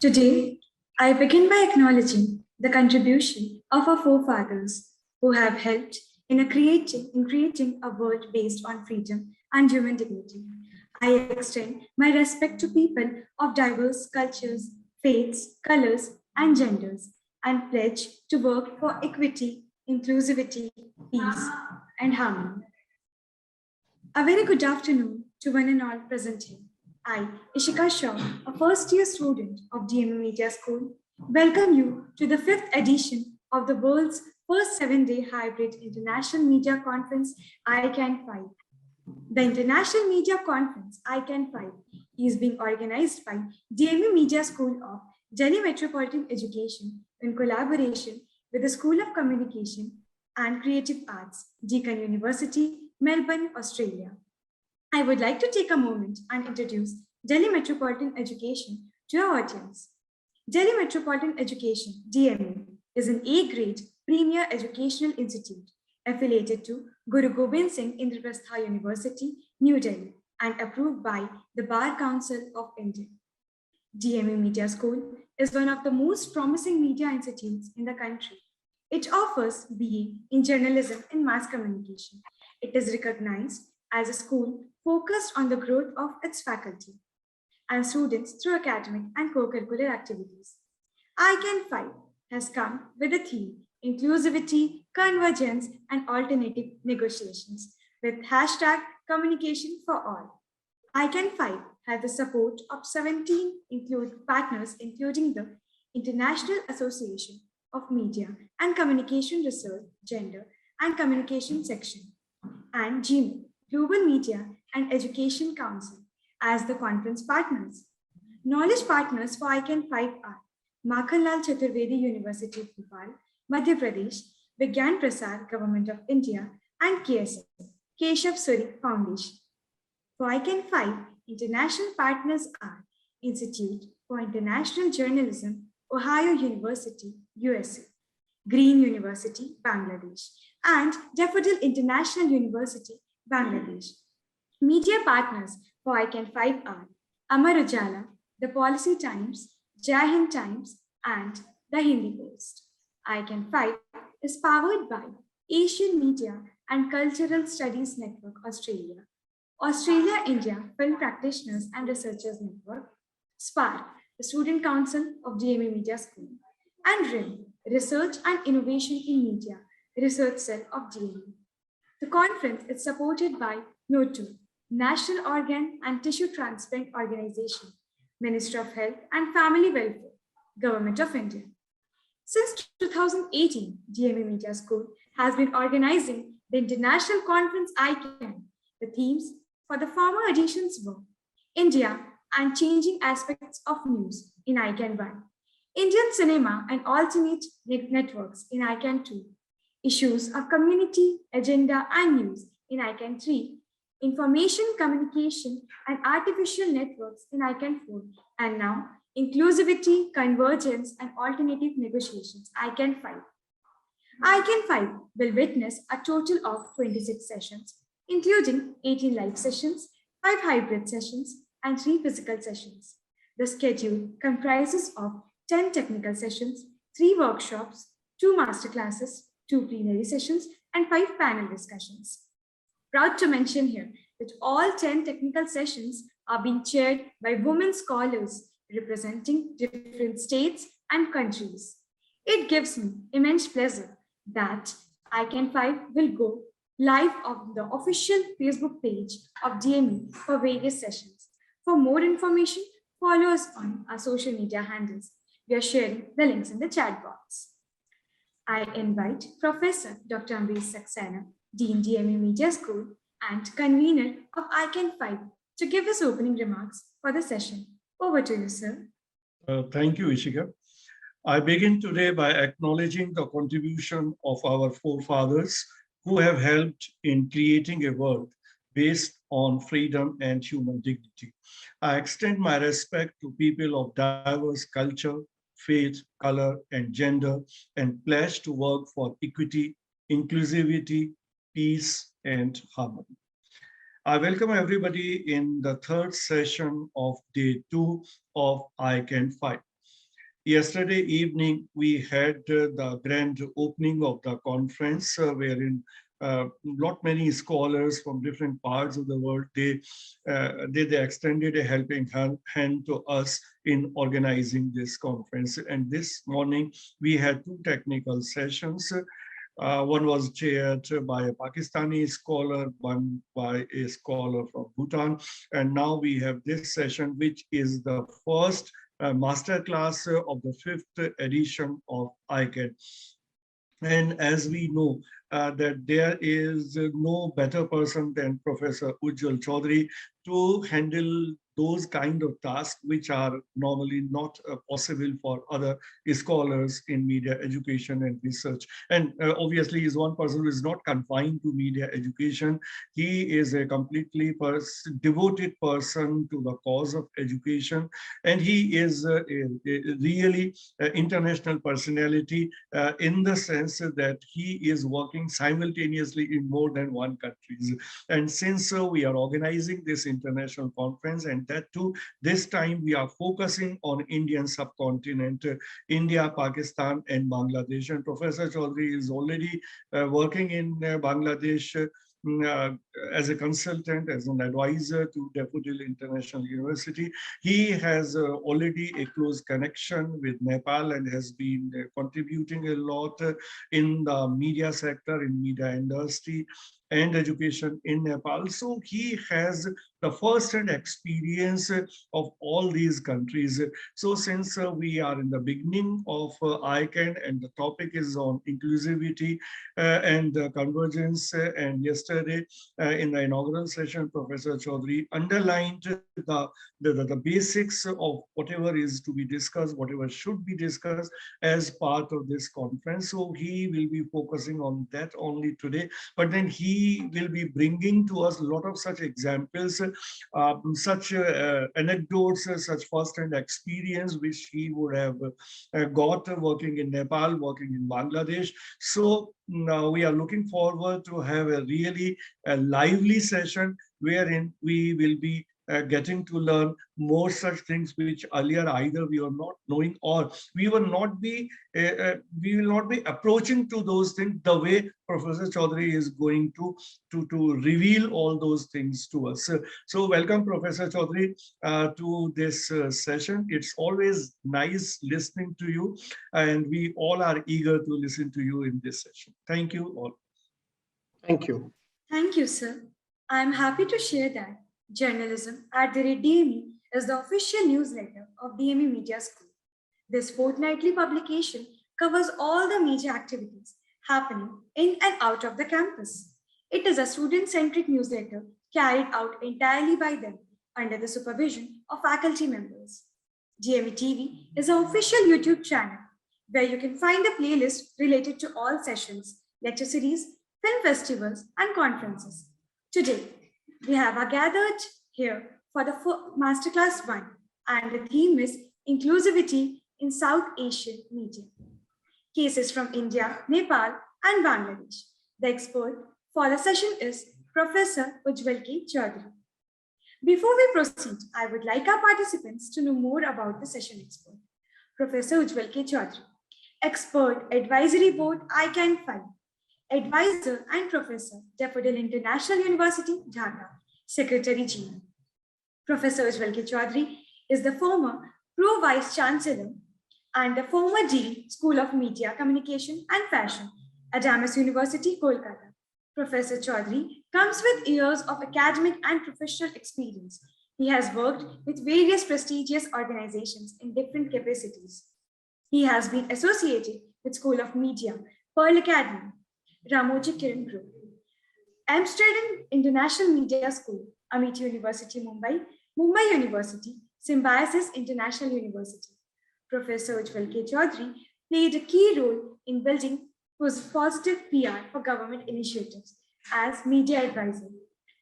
Today, I begin by acknowledging the contribution of our forefathers who have helped in creating a world based on freedom and human dignity. I extend my respect to people of diverse cultures, faiths, colors, and genders, and pledge to work for equity, inclusivity, peace, and harmony. A very good afternoon to one and all present here. I, Ishika Shaw, a first year student of DMA Media School, welcome you to the fifth edition of the world's first 7-day hybrid international media conference, ICAN5. The International Media Conference, ICAN5, is being organized by DMA Media School of Delhi Metropolitan Education in collaboration with the School of Communication and Creative Arts, Deakin University, Melbourne, Australia. I would like to take a moment and introduce Delhi Metropolitan Education to our audience. Delhi Metropolitan Education, DME, is an A-grade premier educational institute affiliated to Guru Gobind Singh Indraprastha University, New Delhi, and approved by the Bar Council of India. DME Media School is one of the most promising media institutes in the country. It offers BA in journalism and mass communication. It is recognized as a school focused on the growth of its faculty and students through academic and co-curricular activities. ICAN5 has come with the theme Inclusivity, Convergence, and Alternative Negotiations with hashtag Communication for All. ICAN5 has the support of 17 partners, including the International Association of Media and Communication Research, Gender and Communication Section, and GME, Global Media and Education Council, as the conference partners. Knowledge partners for ICAN5 are Makhanlal Chaturvedi University of Nepal, Madhya Pradesh, Vigyan Prasar, Government of India, and KSF, Keshav Suri Foundation. For ICAN5, international partners are Institute for International Journalism, Ohio University, USA, Green University, Bangladesh, and Daffodil International University, Bangladesh. Media partners for ICAN5 are Amar Ujjwal, The Policy Times, Jai Hind Times, and The Hindi Post. ICAN5 is powered by Asian Media and Cultural Studies Network, Australia, Australia-India Film Practitioners and Researchers Network, SPARC, the Student Council of DMA Media School, and RIM, Research and Innovation in Media, Research Cell of DMA. The conference is supported by NOTO, National Organ and Tissue Transplant Organization, Ministry of Health and Family Welfare, Government of India. Since 2018, DMA Media School has been organizing the International Conference ICAN. The themes for the former editions were India and Changing Aspects of News in ICAN1, Indian Cinema and Alternate Networks in ICAN2, Issues of Community, Agenda and News in ICAN3, Information, Communication and Artificial Networks in ICAN4, and now Inclusivity, Convergence and Alternative Negotiations, ICAN5. ICAN5 will witness a total of 26 sessions, including 18 live sessions, 5 hybrid sessions, and 3 physical sessions. The schedule comprises of 10 technical sessions, 3 workshops, 2 masterclasses, 2 plenary sessions, and 5 panel discussions. Proud to mention here that all 10 technical sessions are being chaired by women scholars representing different states and countries. It gives me immense pleasure that ICAN5 will go live on the official Facebook page of DME for various sessions. For more information, follow us on our social media handles. We are sharing the links in the chat box. I invite Professor Dr. Amrish Saxena, Dean DME Media School and convener of ICAN5 to give his opening remarks for the session. Over to you, sir. Thank you, Ishika. I begin today by acknowledging the contribution of our forefathers who have helped in creating a world based on freedom and human dignity. I extend my respect to people of diverse culture, faith, color, and gender, and pledge to work for equity, inclusivity, peace, and harmony. I welcome everybody in the third session of day 2 of ICAN5. Yesterday evening, we had the grand opening of the conference, wherein lot many scholars from different parts of the world, they extended a helping hand to us in organizing this conference. And this morning, we had two technical sessions. One was chaired by a Pakistani scholar, one by a scholar from Bhutan. And now we have this session, which is the first masterclass of the fifth edition of ICAN. And as we know, that there is no better person than Professor Ujjwal Chowdhury to handle those kind of tasks which are normally not possible for other scholars in media education and research. And obviously, he's one person who is not confined to media education. He is a completely devoted person to the cause of education, and he is a really international personality in the sense that he is working simultaneously in more than one country. And since we are organizing this international conference, and that too, this time we are focusing on Indian subcontinent, India, Pakistan, and Bangladesh. And Professor Chowdhury is already working in Bangladesh as a consultant, as an advisor to Daffodil International University. He has already a close connection with Nepal and has been contributing a lot in the media sector, in media industry and education in Nepal. So he has the first-hand experience of all these countries. So since we are in the beginning of ICAN and the topic is on inclusivity and convergence, and yesterday in the inaugural session, Professor Chowdhury underlined the basics of whatever is to be discussed, whatever should be discussed as part of this conference. So he will be focusing on that only today, but then he will be bringing to us a lot of such examples, such anecdotes, such first-hand experience which he would have got working in Nepal, working in Bangladesh. So now we are looking forward to have a really lively session wherein we will be getting to learn more such things which earlier either we were not knowing, or we will not be approaching to those things the way Professor Chowdhury is going to reveal all those things to us. So welcome, Professor Chowdhury, to this session. It's always nice listening to you, and we all are eager to listen to you in this session. Thank you all. Thank you. Thank you, sir. I'm happy to share that Journalism at the rate DME is the official newsletter of DME Media School. This fortnightly publication covers all the major activities happening in and out of the campus. It is a student-centric newsletter carried out entirely by them under the supervision of faculty members. DME TV is an official YouTube channel where you can find a playlist related to all sessions, lecture series, film festivals, and conferences. Today, we have gathered here for the Masterclass 1, and the theme is Inclusivity in South Asian Media. Cases from India, Nepal, and Bangladesh. The expert for the session is Professor Ujjwal K. Chowdhury. Before we proceed, I would like our participants to know more about the session expert. Professor Ujjwal K. Chowdhury, Expert Advisory Board ICAN5, Advisor and Professor, Daffodil International University, Dhaka, Secretary General. Professor Ujjwal K. Chowdhury is the former Pro Vice Chancellor and the former Dean, School of Media, Communication and Fashion, Adamas University, Kolkata. Professor Chowdhury comes with years of academic and professional experience. He has worked with various prestigious organizations in different capacities. He has been associated with School of Media, Pearl Academy, Ramoji Kiran Group, Amsterdam International Media School, Amity University, Mumbai, Mumbai University, Symbiosis International University. Professor Ujjwal K. Chowdhury played a key role in building positive PR for government initiatives as media advisor,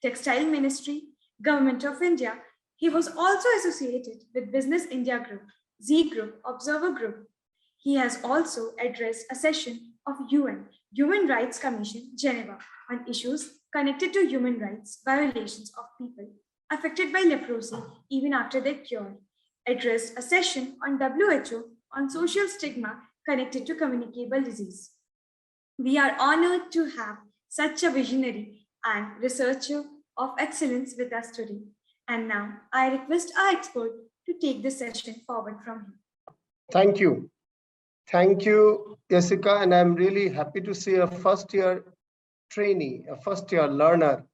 Textile Ministry, Government of India. He was also associated with Business India Group, Z Group, Observer Group. He has also addressed a session of UN, Human Rights Commission, Geneva, on issues connected to human rights violations of people affected by leprosy even after their cure, addressed a session on WHO on social stigma connected to communicable disease. We are honored to have such a visionary and researcher of excellence with us today. And now I request our expert to take the session forward from him. Thank you. Thank you, Jessica. And I'm really happy to see a first-year trainee, a first-year learner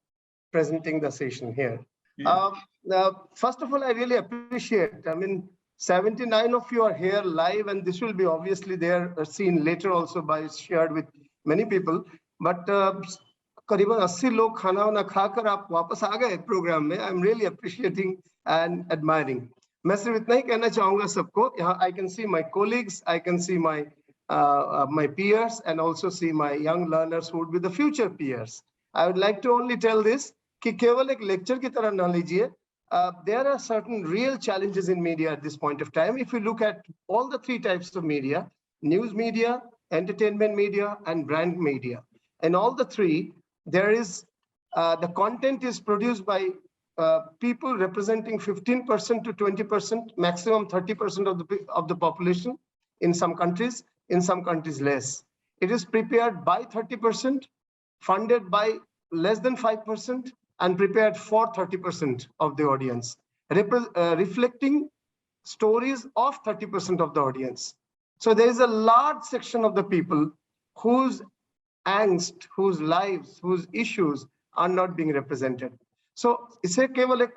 presenting the session here. Yeah. First of all, I really appreciate, 79 of you are here live, and this will be obviously there seen later also by shared with many people. But करीबन 80 लोग खाना वाना खाकर आप वापस आ गए programme में. I'm really appreciating and admiring. मैं सिर्फ इतना ही कहना चाहूंगा सबको. यहाँ I can see my colleagues, I can see my peers, and also see my young learners who would be the future peers. I would like to only tell this कि केवल एक lecture की तरह ना लीजिए. There are certain real challenges in media at this point of time. If you look at all the three types of media: news media, entertainment media, and brand media. And all the three, there is the content is produced by people representing 15% to 20%, maximum 30% of the population in some countries less. It is prepared by 30%, funded by less than 5%, and prepared for 30% of the audience, reflecting stories of 30% of the audience. So there is a large section of the people whose angst, whose lives, whose issues are not being represented. So इसे केवल एक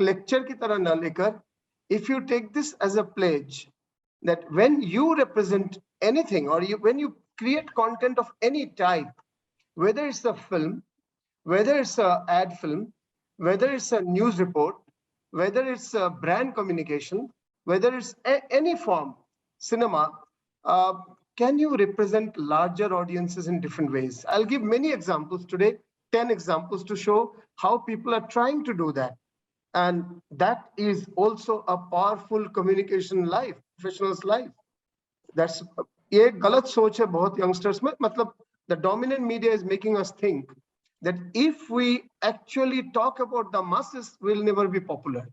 lecture की तरह ना लेकर, if you take this as a pledge that when you represent anything or when you create content of any type, whether it's a film, whether it's an ad film, whether it's a news report, whether it's a brand communication, whether it's any form, cinema, can you represent larger audiences in different ways? I'll give many examples today, 10 examples to show how people are trying to do that. And that is also a powerful communication life, professional's life. That's ये गलत सोच है बहुत youngsters में. मतलब the dominant media is making us think that if we actually talk about the masses, we'll never be popular.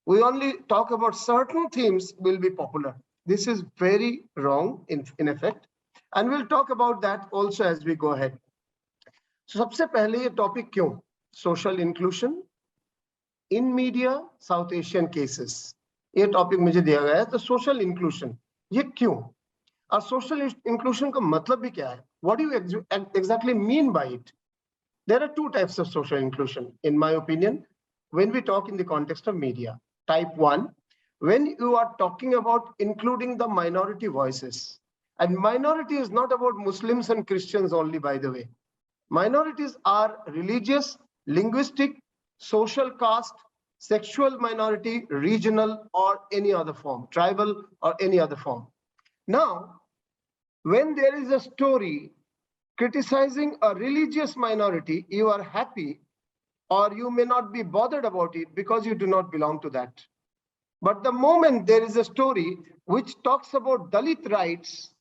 We only talk about certain themes will be popular. This is very wrong in effect. And we'll talk about that also as we go ahead. So सबसे पहले ये topic क्यों? Social inclusion in media, South Asian cases. ये topic मुझे दिया गया है. तो social inclusion, ये क्यों? और social inclusion का मतलब भी क्या है? What do you exactly mean by it? There are two types of social inclusion, in my opinion, when we talk in the context of media. Type 1, when you are talking about including the minority voices. And minority is not about Muslims and Christians only, by the way. Minorities are religious, linguistic, social caste, sexual minority, regional, or any other form, tribal or any other form. Now, when there is a story criticizing a religious minority, you are happy, or you may not be bothered about it because you do not belong to that. But the moment there is a story which talks about Dalit rights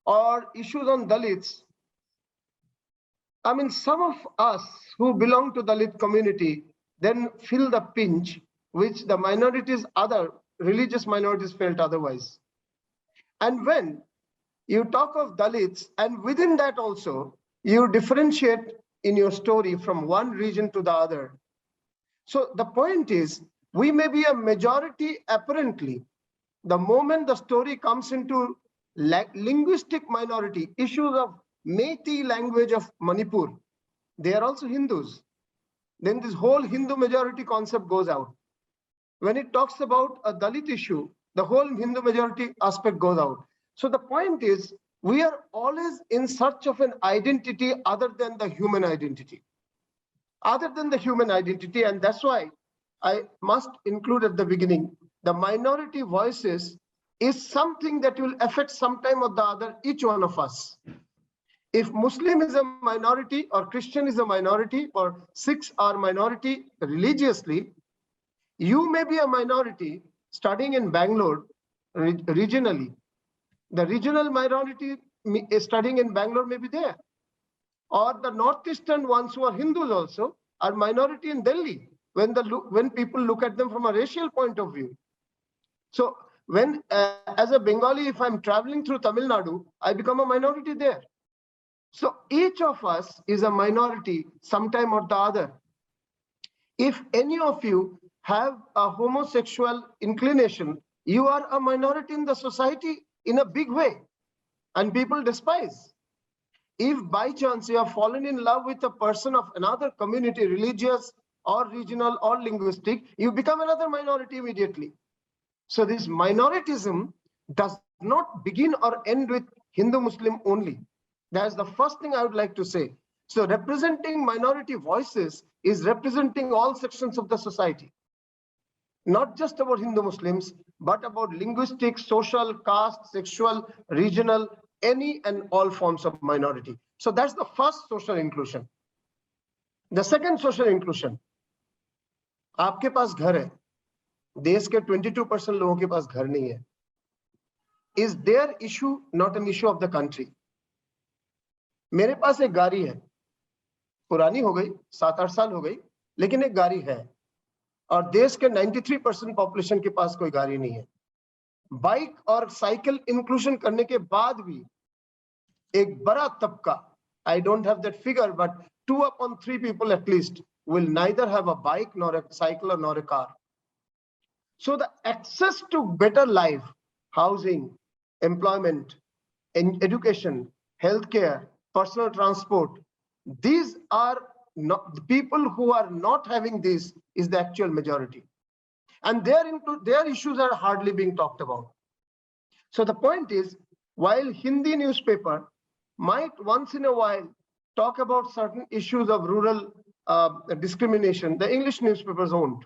or issues on Dalits, some of us who belong to Dalit community then feel the pinch which the minorities, other religious minorities felt otherwise. And when you talk of Dalits, and within that also, you differentiate in your story from one region to the other. So the point is, we may be a majority apparently. The moment the story comes into linguistic minority, issues of Meitei language of Manipur, they are also Hindus. Then this whole Hindu majority concept goes out. When it talks about a Dalit issue, the whole Hindu majority aspect goes out. So the point is, we are always in search of an identity other than the human identity. Other than the human identity, and that's why I must include at the beginning, the minority voices is something that will affect sometime or the other, each one of us. If Muslim is a minority, or Christian is a minority, or Sikhs are minority religiously, you may be a minority studying in Bangalore regionally. The regional minority studying in Bangalore may be there. Or the northeastern ones who are Hindus also are minority in Delhi when people look at them from a racial point of view. So When, as a Bengali, if I'm traveling through Tamil Nadu, I become a minority there. So each of us is a minority sometime or the other. If any of you have a homosexual inclination, you are a minority in the society in a big way, and people despise. If by chance you have fallen in love with a person of another community, religious or regional or linguistic, you become another minority immediately. So this minoritism does not begin or end with Hindu-Muslim only. That's the first thing I would like to say. So representing minority voices is representing all sections of the society. Not just about Hindu Muslims, but about linguistic, social, caste, sexual, regional, any and all forms of minority. So that's the first social inclusion. The second social inclusion, आपके पास घर है, देश के 22% लोगों के पास घर नहीं है. Is their issue not an issue of the country? मेरे पास एक गाड़ी है, पुरानी हो गई, 7-8 साल हो गई, लेकिन एक गाड़ी है, और देश के 93% पॉपुलेशन के पास कोई गाड़ी नहीं है. बाइक और साइकिल इंक्लूजन करने के बाद भी एक बड़ा तबका, I don't have that figure, but 2 upon 3 people at least will neither have a bike nor a cycle or nor a car. So the access to better life, housing, employment, education, healthcare, personal transport, these are not the people who are not having this is the actual majority. And their issues are hardly being talked about. So the point is, while Hindi newspaper might once in a while talk about certain issues of rural discrimination, the English newspapers won't,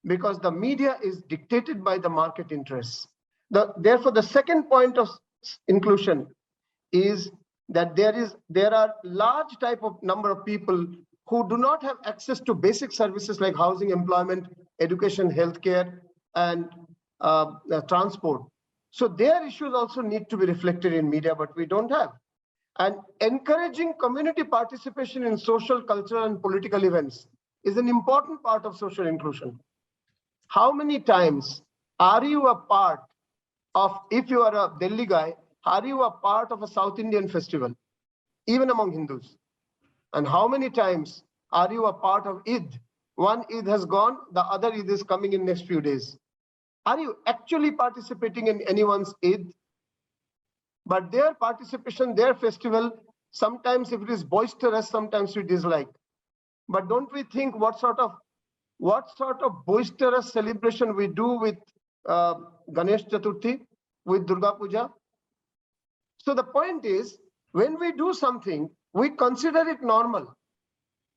because the media is dictated by the market interests. Therefore, the second point of inclusion is that there are large type of number of people who do not have access to basic services like housing, employment, education, healthcare, and transport. So their issues also need to be reflected in media, but we don't have. And encouraging community participation in social, cultural, and political events is an important part of social inclusion. How many times are you a part of, if you are a Delhi guy, are you a part of a South Indian festival, even among Hindus? And how many times are you a part of Eid? One Eid has gone, the other Eid is coming in next few days. Are you actually participating in anyone's Eid? But their participation, their festival, sometimes if it is boisterous, sometimes we dislike. But don't we think what sort of boisterous celebration we do with Ganesh Chaturthi, with Durga Puja? So the point is, when we do something, we consider it normal.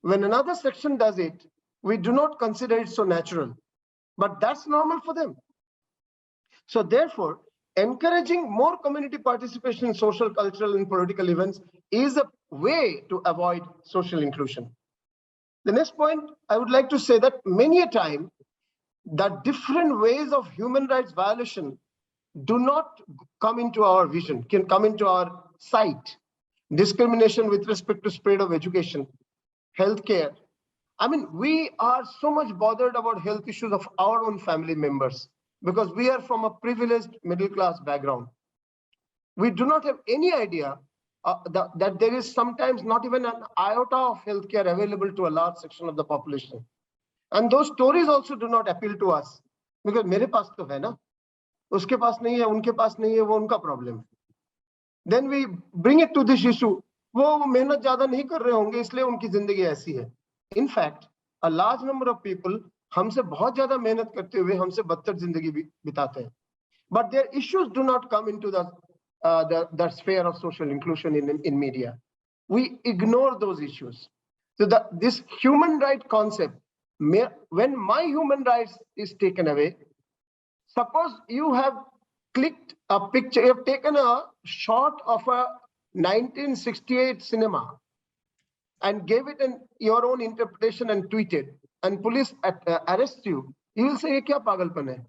When another section does it, we do not consider it so natural. But that's normal for them. So therefore, encouraging more community participation in social, cultural, and political events is a way to avoid social inclusion. The next point, I would like to say that many a time, the different ways of human rights violation do not come into our vision, can come into our sight. Discrimination with respect to spread of education, healthcare. I mean, we are so much bothered about health issues of our own family members because we are from a privileged middle class background. We do not have any idea that there is sometimes not even an iota of healthcare available to a large section of the population. And those stories also do not appeal to us because मेरे पास तो है ना, उसके पास नहीं है, उनके पास नहीं है, वो उनका problem. Then we bring it to this issue. वो मेहनत ज्यादा नहीं कर रहे होंगे इसलिए उनकी जिंदगी ऐसी है. In fact, a large number of people हमसे बहुत ज्यादा मेहनत करते हुए हमसे बदतर जिंदगी बिताते हैं. But their issues do not come into the sphere of social inclusion in media. We ignore those issues. So this human right concept, when my human rights is taken away, suppose you have clicked a picture, you have taken a shot of a 1968 cinema and gave it your own interpretation and tweeted, and police arrests you, you will say, ये क्या पागलपन है?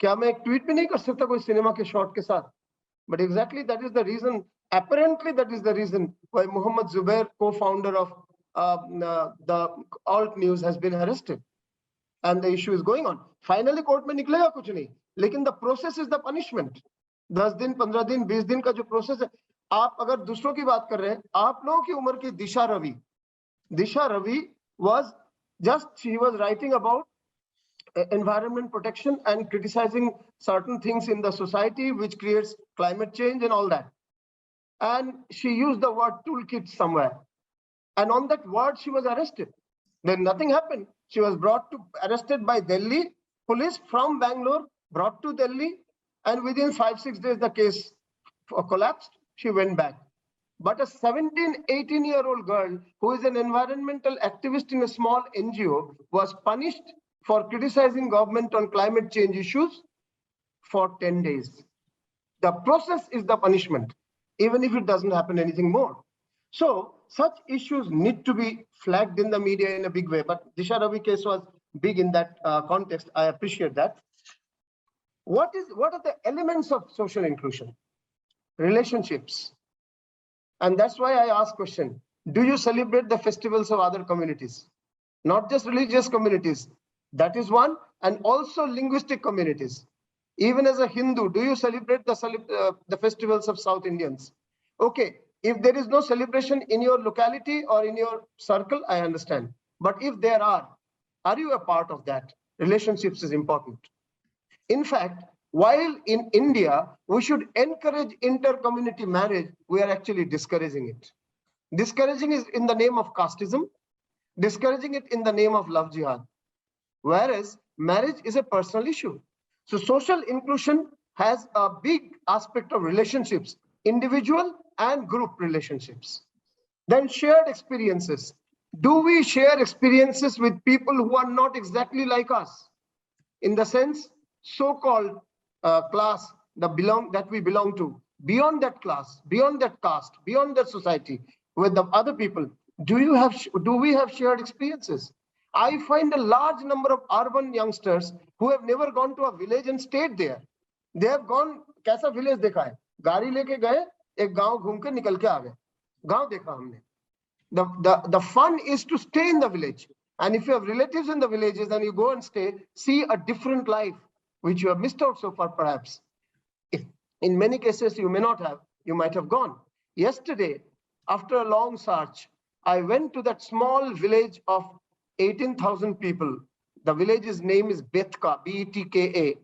क्या मैं एक tweet भी नहीं कर सकता कोई सिनेमा के शॉट के साथ? But exactly that is the reason, apparently that is the reason why Muhammad Zubair, co-founder of the Alt News, has been arrested. and the issue is going on. Finally court में निकलेगा कुछ नहीं, लेकिन the process is the punishment. 10 दिन 15 दिन 20 दिन का जो प्रोसेस है. आप अगर दूसरों की बात कर रहे हैं, आप लोगों की उम्र की दिशा Ravi was just, she was writing about environment protection and criticizing certain things in the society which creates climate change and all that, and she used the word toolkit somewhere, and on that word she was arrested. Then nothing happened. She was arrested by Delhi police from Bangalore, brought to Delhi, and within 5-6 days the case collapsed. She went back. But a 17-18-year-old girl who is an environmental activist in a small NGO was punished for criticizing government on climate change issues for 10 days. The process is the punishment, even if it doesn't happen anything more. So such issues need to be flagged in the media in a big way. But Disha Ravi case was big in that context. I appreciate that. What are the elements of social inclusion? Relationships. And that's why I ask question, do you celebrate the festivals of other communities? Not just religious communities. That is one, and also linguistic communities. Even as a Hindu, do you celebrate the festivals of South Indians? Okay, if there is no celebration in your locality or in your circle, I understand. But if there are you a part of that? Relationships is important. In fact, while in India, we should encourage inter-community marriage, we are actually discouraging it. Discouraging is in the name of casteism, discouraging it in the name of love jihad. Whereas marriage is a personal issue. So social inclusion has a big aspect of relationships, individual and group relationships. Then shared experiences. Do we share experiences with people who are not exactly like us? In the sense, so-called class that we belong to, beyond that class, beyond that caste, beyond that society, with the other people, do we have shared experiences? I find a large number of urban youngsters who have never gone to a village and stayed there. They have gone, कैसा village देखा है? गाड़ी लेके गए, एक गांव घूम के निकल के आ गए. गांव देखा हमने. The fun is to stay in the village. And if you have relatives in the villages and you go and stay, see a different life, which you have missed out so far, perhaps. If in many cases you may not have, you might have gone. Yesterday, after a long search, I went to that small village of 18,000 people. The village's name is Betka, B-E-T-K-A.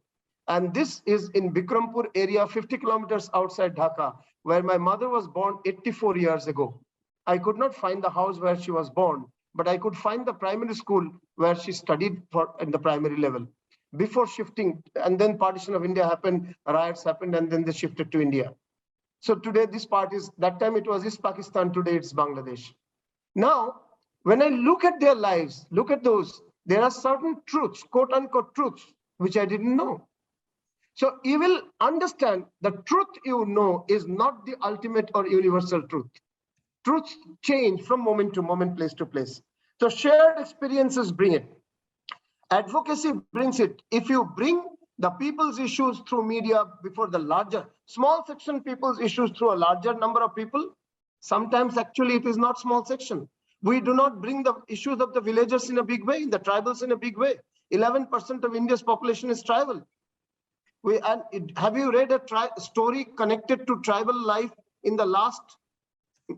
And this is in Bikrampur area, 50 kilometers outside Dhaka, where my mother was born 84 years ago. I could not find the house where she was born, but I could find the primary school where she studied at the primary level. Before shifting, and then partition of India happened, riots happened, and then they shifted to India. So today this part is, that time it was East Pakistan, today it's Bangladesh. Now, when I look at their lives, look at those, there are certain truths, quote unquote truths, which I didn't know. So you will understand the truth you know is not the ultimate or universal truth. Truths change from moment to moment, place to place. So shared experiences bring it. Advocacy brings it. If you bring the people's issues through media before the larger, small section people's issues through a larger number of people, sometimes actually it is not small section. We do not bring the issues of the villagers in a big way, the tribals in a big way. 11% of India's population is tribal. Have you read a story connected to tribal life in the last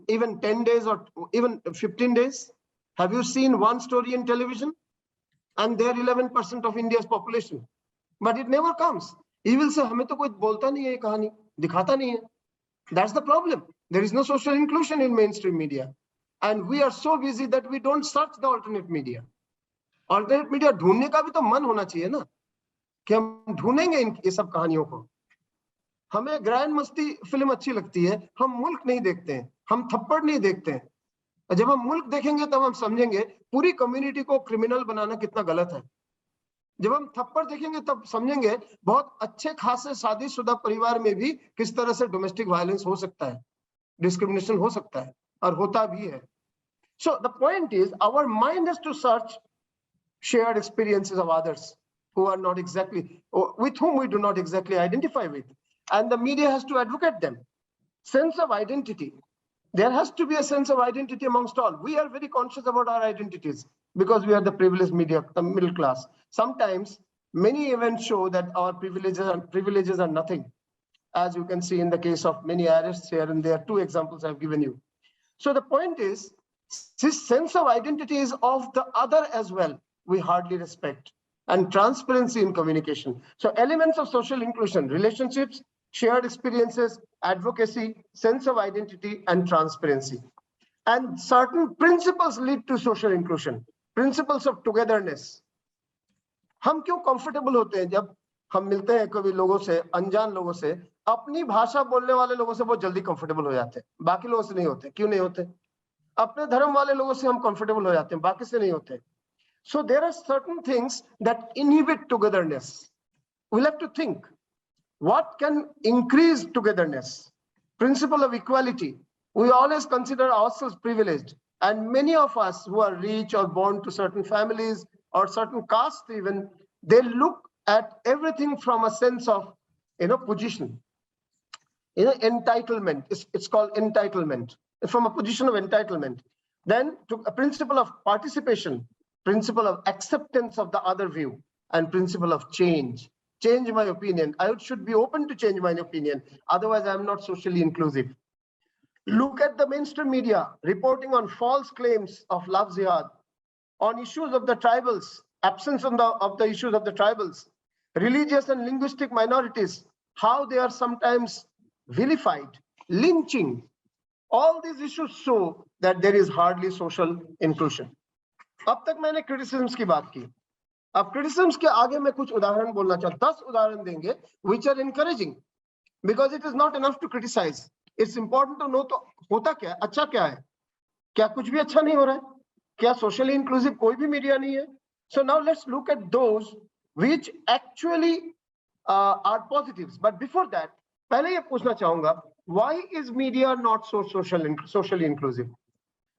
even 10 days or even 15 days? Have you seen one story in television? And they're 11% of India's population. But it never comes. He will say, हमें तो कोई बोलता नहीं है ये कहानी, दिखाता नहीं है. That's the problem. There is no social inclusion in mainstream media. And we are so busy that we don't search the alternate media. Alternate media ढूंढने का भी तो मन होना चाहिए ना, कि हम ढूंढेंगे ये सब कहानियों को. हमें ग्रैंड मस्ती फिल्म अच्छी लगती है, हम मुल्क नहीं देखते हैं, हम थप्पड़ नहीं देखते हैं. जब हम मुल्क देखेंगे तब हम समझेंगे पूरी कम्युनिटी को क्रिमिनल बनाना कितना गलत है. जब हम थप्पड़ देखेंगे तब समझेंगे बहुत अच्छे खासे शादीशुदा परिवार में भी किस तरह से डोमेस्टिक वायलेंस हो सकता है, डिस्क्रिमिनेशन हो सकता है और होता भी है. So the point is, our mind has to search shared experiences of others who are not exactly, or with whom we do not exactly identify with, and the media has to advocate them. Sense of identity. There has to be a sense of identity amongst all. We are very conscious about our identities. because we are the privileged middle class. Sometimes many events show that our privileges are nothing, as you can see in the case of many arrests here, and there are 2 examples I've given you. So the point is, this sense of identity is of the other as well, we hardly respect, and transparency in communication. So elements of social inclusion: relationships, shared experiences, advocacy, sense of identity, and transparency. And certain principles lead to social inclusion. Principles of togetherness. हम क्यों comfortable होते हैं जब हम मिलते हैं कभी लोगों से, अनजान लोगों से? अपनी भाषा बोलने वाले लोगों से बहुत जल्दी कंफर्टेबल हो जाते हैं, बाकी लोगों से नहीं होते. क्यों नहीं होते? अपने धर्म वाले लोगों से हम कंफर्टेबल हो जाते हैं, बाकी से नहीं होते. So there are certain things that inhibit togetherness. We'll have to think, what can increase togetherness? Principle of equality. We always consider ourselves privileged, and many of us who are rich or born to certain families or certain castes even, they look at everything from a sense of, position. Entitlement. It's called entitlement. From a position of entitlement. Then to a principle of participation, principle of acceptance of the other view, and principle of change. Change my opinion. I should be open to change my opinion. Otherwise, I'm not socially inclusive. Look at the mainstream media reporting on false claims of love jihad, on issues of the tribals, absence of the issues of the tribals, religious and linguistic minorities, how they are sometimes vilified, lynching. All these issues show that there is hardly social inclusion. अब तक मैंने criticisms की बात की. अब criticisms के आगे मैं कुछ उदाहरण बोलना चाहता हूं. 10 उदाहरण देंगे which are encouraging, because it is not enough to criticize. It's important to know तो होता क्या है, अच्छा क्या है, क्या कुछ भी अच्छा नहीं हो रहा है, क्या socially inclusive कोई भी मीडिया नहीं है. So now let's look at those which actually are positives. But before that, पहले ये पूछना चाहूंगा, why is media not so socially inclusive?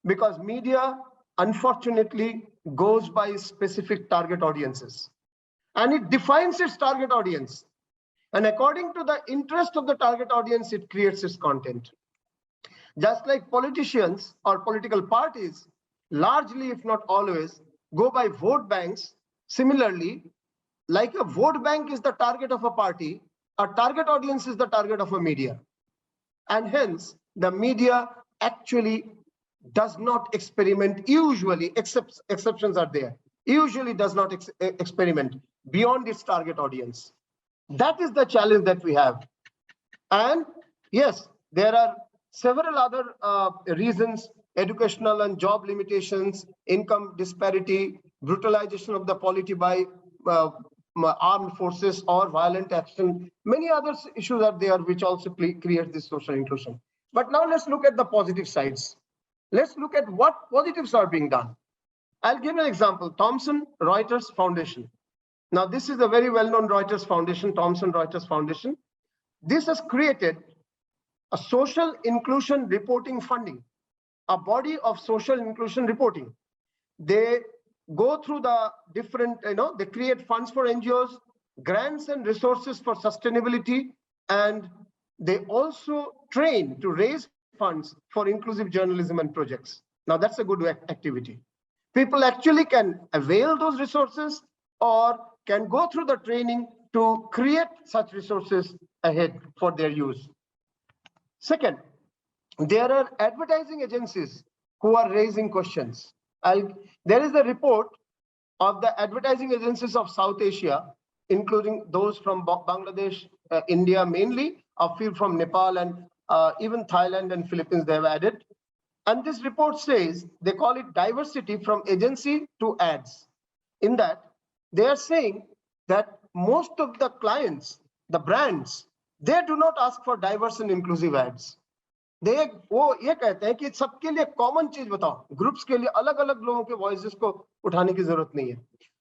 Because media unfortunately goes by specific target audiences, and it defines its target audience, and according to the interest of the target audience, it creates its content. Just like politicians or political parties largely, if not always, go by vote banks, similarly, like a vote bank is the target of a party, a target audience is the target of a media, and hence the media actually does not experiment, usually, exceptions are there, usually does not experiment beyond its target audience. That is the challenge that we have. And yes, there are several other reasons: educational and job limitations, income disparity, brutalization of the polity by armed forces or violent action. Many other issues are there which also create this social inclusion. But now let's look at the positive sides. Let's look at what positives are being done. I'll give an example: Thomson Reuters Foundation. Now, this is a very well-known Reuters Foundation, Thomson Reuters Foundation. This has created a social inclusion reporting funding, a body of social inclusion reporting. They go through the different, they create funds for NGOs, grants and resources for sustainability, and they also train to raise funds for inclusive journalism and projects. Now, that's a good activity. People actually can avail those resources or can go through the training to create such resources ahead for their use. Second, there are advertising agencies who are raising questions. There is a report of the advertising agencies of South Asia, including those from Bangladesh, India mainly, a few from Nepal, and even Thailand and Philippines they have added. And this report says, they call it diversity from agency to ads. In that, they are saying that most of the clients, the brands, they do not ask for diverse and inclusive ads. वो ये कहते हैं कि सबके लिए common चीज बताओ, groups के लिए अलग अलग लोगों के वॉइसेस को उठाने की जरूरत नहीं है.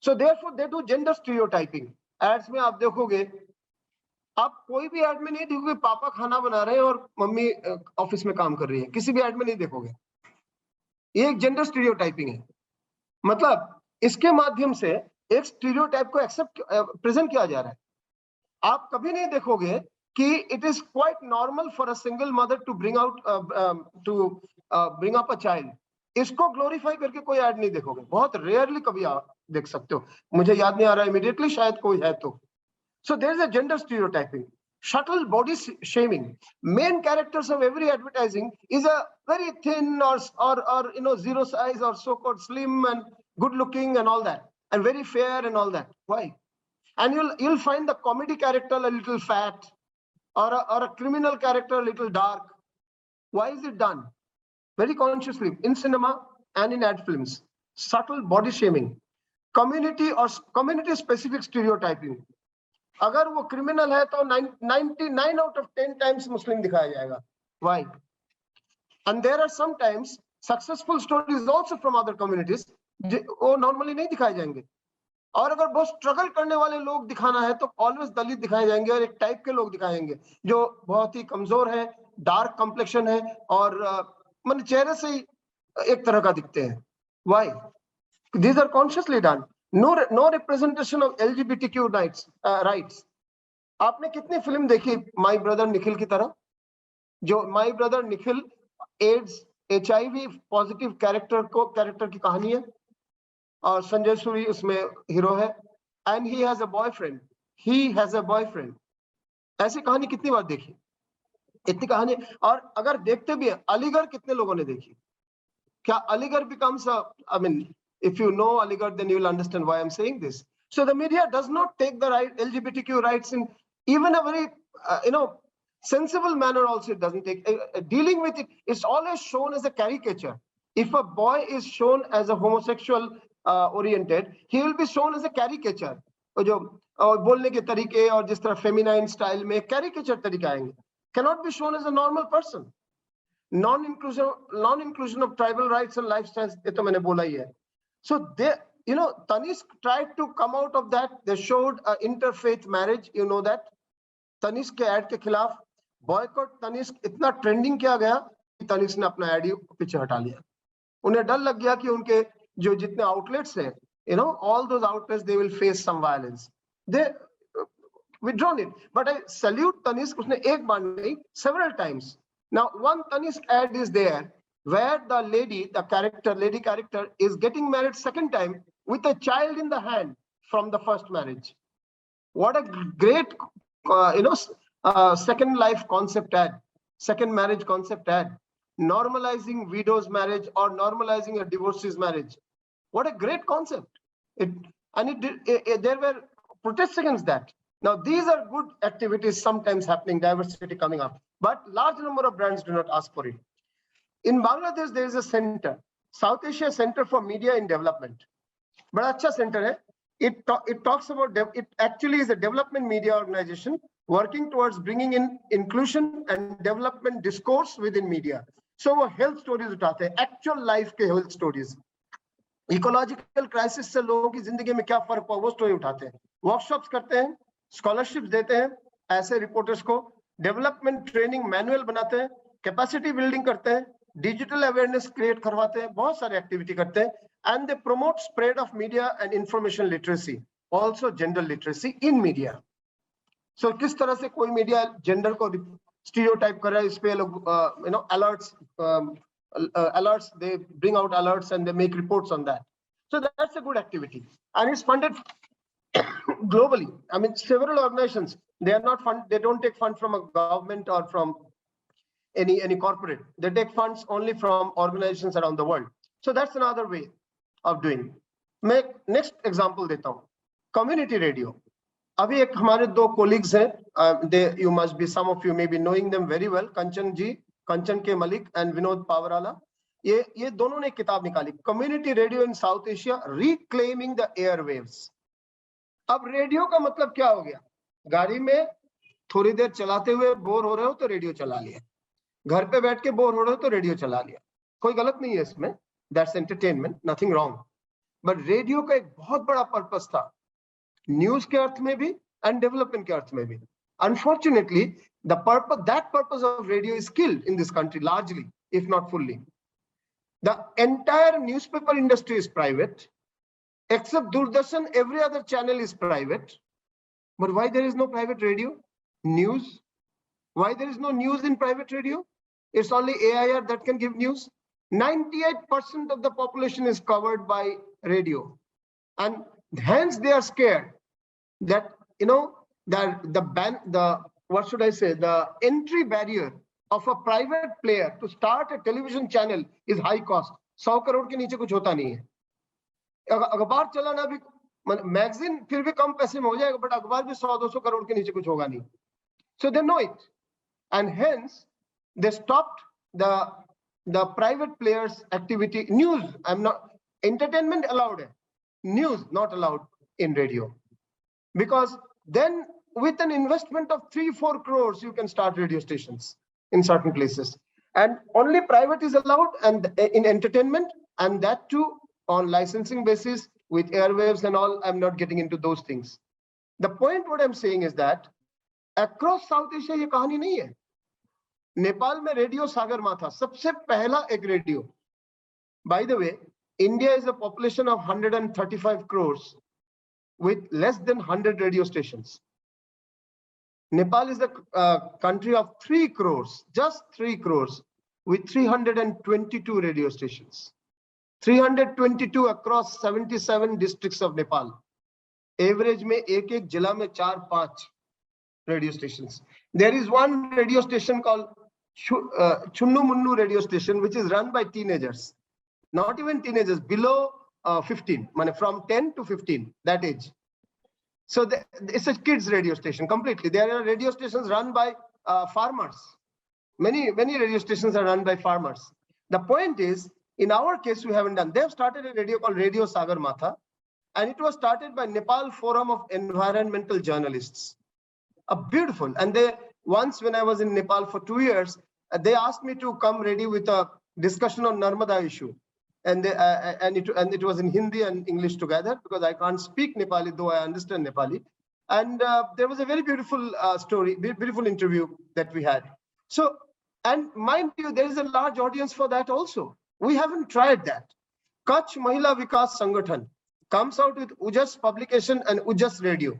So therefore they do gender stereotyping. Ads में आप देखोगे, आप कोई भी एड में नहीं देखोगे पापा खाना बना रहे हैं और मम्मी ऑफिस में काम कर रही है, किसी भी एड में नहीं देखोगे. ये एक जेंडर स्टीरियोटाइपिंग है. मतलब इसके माध्यम से एक स्टीरियोटाइप को एक्सेप्ट प्रेजेंट किया जा रहा है. आप कभी नहीं देखोगे कि it is quite normal for a single mother to bring up a child. इसको ग्लोरीफाई करके कोई ऐड नहीं देखोगे, बहुत रेयरली कभी आप देख सकते हो, मुझे याद नहीं आ रहा इमीडिएटली, शायद कोई है तो. So there is a gender stereotyping, subtle body shaming. Main characters of every advertising is a very thin or zero size or so-called slim and good looking and all that, and very fair and all that. Why? And you'll find the comedy character a little fat, or a criminal character a little dark. Why is it done? Very consciously in cinema and in ad films. Subtle body shaming, community or community specific stereotyping. अगर वो criminal है तो 99 out of 10 times मुस्लिम दिखाया जाएगा. Why? And there are sometimes successful stories also from other communities, वो normally नहीं दिखाए जाएंगे. और अगर बहुत स्ट्रगल करने वाले लोग दिखाना है तो ऑलवेज दलित दिखाए जाएंगे, और एक टाइप के लोग दिखाएंगे जो बहुत ही कमजोर है, डार्क कॉम्प्लेक्शन है, और मतलब चेहरे से ही एक तरह का दिखते हैं. Why? These are consciously done. No representation of LGBTQ rights. आपने कितनी फिल्म देखी माय ब्रदर निखिल की तरह? जो my brother Nikhil AIDS HIV positive character की कहानी है, और संजय सूरी उसमें हीरो है, and he has a boyfriend. ऐसी कहानी कितनी बार देखी? इतनी कहानी. और अगर देखते भी है, अलीगढ़ कितने लोगों ने देखी? क्या Aligarh becomes I mean, if you know Aligarh, then you will understand why I'm saying this. So the media does not take the LGBTQ rights in even a very, sensible manner. Also, it doesn't take dealing with it. It's always shown as a caricature. If a boy is shown as a homosexual oriented, he will be shown as a caricature. जो बोलने के तरीके और जिस तरह feminine style में caricature तरीके आएंगे, cannot be shown as a normal person. Non-inclusion of tribal rights and lifestyles, ये तो मैंने बोला ही है. So they, Tanishq tried to come out of that. They showed interfaith marriage, you know that. Tanishq के ad के खिलाफ boycott Tanishq इतना trending किया गया कि Tanishq ने अपना ad पीछे हटा लिया. उन्हें डर लग गया कि उनके जो जितने outlets हैं, all those outlets, they will face some violence. They withdrawn it. But I salute Tanishq. उसने एक बार नहीं, several times. Now, one Tanishq ad is there where the lady character is getting married second time with a child in the hand from the first marriage. What a great, second life concept ad, second marriage concept ad, normalizing widow's marriage or normalizing a divorcee's marriage. What a great concept. There were protests against that. Now, these are good activities sometimes happening, diversity coming up, but large number of brands do not ask for it. In Bangladesh, there is a center, South Asia Center for Media in Development. बड़ा अच्छा center है. It talks about, it actually is a development media organization working towards bringing in inclusion and development discourse within media. So वो health stories उठाते हैं, actual life के health stories. Ecological crisis से लोगों की जिंदगी में क्या फर्क हुआ, वो story उठाते हैं. Workshops करते हैं, scholarships देते हैं ऐसे reporters को, development training manual बनाते हैं, capacity building करते हैं, digital awareness create करवाते हैं, बहुत सारे activity करते हैं, and they promote spread of media and information literacy, also gender literacy in media. So किस तरह से कोई media gender को stereotype कर रहा है, इस पे लोग alerts, they bring out alerts and they make reports on that. So that's a good activity, and it's funded globally. I mean, several organizations, they don't take funds from a government or from any corporate. They take funds only from organizations around the world. So that's another way of doing. मैं next example देता हूँ, community radio. अभी एक हमारे दो colleagues हैं, you must be, some of you may be knowing them very well, कंचन के Malik and Vinod पावराला. ये दोनों ने किताब निकाली, community radio in South Asia, reclaiming the airwaves. अब रेडियो का मतलब क्या हो गया? गाड़ी में थोड़ी देर चलाते हुए बोर हो रहे हो तो रेडियो चला लिया, घर पे बैठ के बोर हो रहे हो तो रेडियो चला लिया, कोई गलत नहीं है इसमें, that's entertainment, nothing wrong. But radio का एक बहुत बड़ा पर्पस था, न्यूज के अर्थ में भी एंड डेवलपमेंट के अर्थ में भी. Unfortunately that purpose of radio is killed in this country largely, if not fully. The entire newspaper industry is private, except Doordarshan, every other channel is private. But why there is no private radio? News. Why there is no news in private radio? It's only AIR that can give news. 98% of the population is covered by radio, and hence they are scared that, you know, the what should I say, the entry barrier of a private player to start a television channel is high cost. 100 crore के नीचे कुछ होता नहीं है. अखबार चलाना भी, magazine फिर भी कम पैसे में हो जाएगा, बट अखबार भी 100-200 करोड़ के नीचे कुछ होगा नहीं. So they know it, and hence they stopped the private players activity. News, entertainment allowed, news not allowed in radio, because then with an investment of 3-4 crores you can start radio stations in certain places, and only private is allowed and in entertainment, and that too on licensing basis with airwaves and all. I'm not getting into those things. The point what I'm saying is that across South Asia ये कहानी नहीं है. नेपाल में radio सागरमा था, सबसे पहला एक radio. By the way, India is a population of 135 crores with less than 100 radio stations. Nepal is a country of 3 crores, just 3 crores, with 322 radio stations. 322 across 77 districts of Nepal. Average में एक जिला में 4-5 radio stations. There is one radio station called Chunnu Munnu radio station, which is run by teenagers. Not even teenagers, below 15, from 10 to 15, that age. So it's a kids radio station completely. There are radio stations run by farmers. Many radio stations are run by farmers. The point is, in our case, we haven't done. They have started a radio called Radio Sagar Matha, and it was started by Nepal Forum of Environmental Journalists. Beautiful. And they, once when I was in Nepal for 2 years, they asked me to come ready with a discussion on Narmada issue. And it was in Hindi and English together, because I can't speak Nepali, though I understand Nepali. And there was a very beautiful story, beautiful interview that we had. So, and mind you, there is a large audience for that also. We haven't tried that. Kutch Mahila Vikas Sangathan comes out with Ujjas publication and Ujjas radio.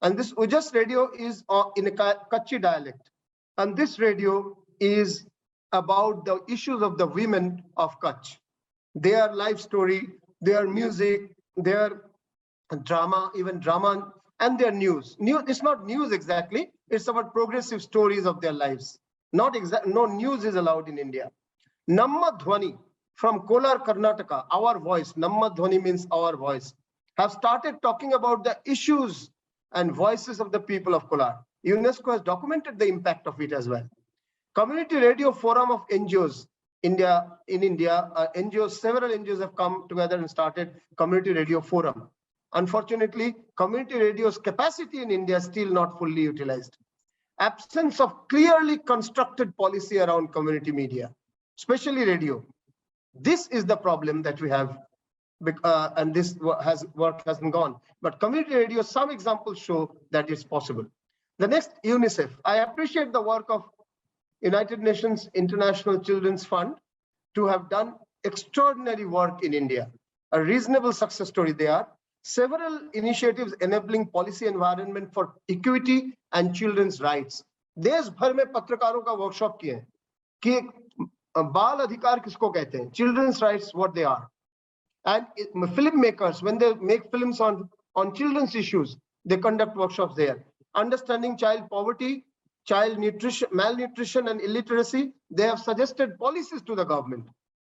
And this Ujjas radio is in a Kutchi dialect. And this radio is about the issues of the women of Kutch. Their life story, their music, their drama, even drama, and their news. It's not news exactly, it's about progressive stories of their lives. No news is allowed in India. Namma Dhwani from Kolar, Karnataka, our voice, Namma Dhwani means our voice, have started talking about the issues and voices of the people of Kolar. UNESCO has documented the impact of it as well. Community Radio Forum of NGOs in India, NGOs, several NGOs have come together and started Community Radio Forum. Unfortunately, community radio's capacity in India is still not fully utilized. Absence of clearly constructed policy around community media, especially radio. This is the problem that we have, and this work hasn't gone. But community radio, some examples show that it's possible. The next, UNICEF. I appreciate the work of United Nations International Children's Fund to have done extraordinary work in India. A reasonable success story they are. Several initiatives enabling policy environment for equity and children's rights. देश भर में पत्रकारों का workshop किए हैं कि बाल अधिकार किसको कहते हैं, children's rights, what they are. And filmmakers, when they make films on children's issues, they conduct workshops there. Understanding child poverty, child nutrition, malnutrition and illiteracy, they have suggested policies to the government.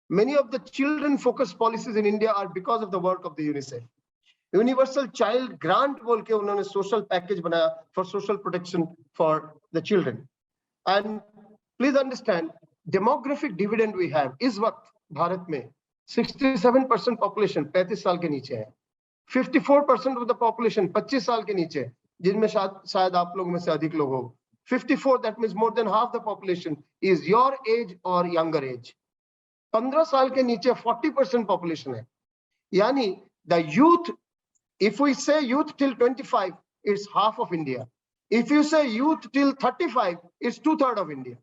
Many of the children-focused policies in India are because of the work of the UNICEF. Universal Child Grant बोल के उन्होंने social package बनाया for social protection for the children. And please understand, demographic dividend we have इस वक्त भारत में 67% population 35 साल के नीचे है, 54% of the population 25 साल के नीचे, जिनमें शायद आप लोग में से अधिक लोग हो. 54, that means more than half the population is your age or younger age. 15 साल के नीचे 40% population है. यानी the youth, if we say youth till 25, it's half of India. If you say youth till 35, it's 2/3 of India.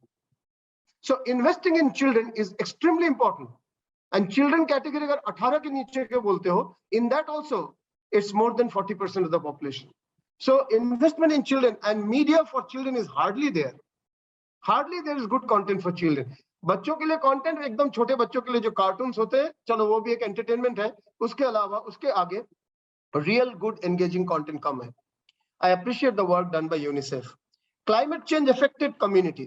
So investing in children is extremely important. And children category अगर 18 के नीचे के बोलते हो, in that also it's more than 40% of the population. So investment in children and media for children is hardly there. Hardly there is good content for children. बच्चों के लिए content एकदम छोटे बच्चों के लिए जो कार्टून्स होते हैं, चलो वो भी एक एंटरटेनमेंट है, उसके अलावा उसके आगे रियल गुड एंगेजिंग कंटेंट कम है. आई appreciate the work done by UNICEF. Climate change affected community.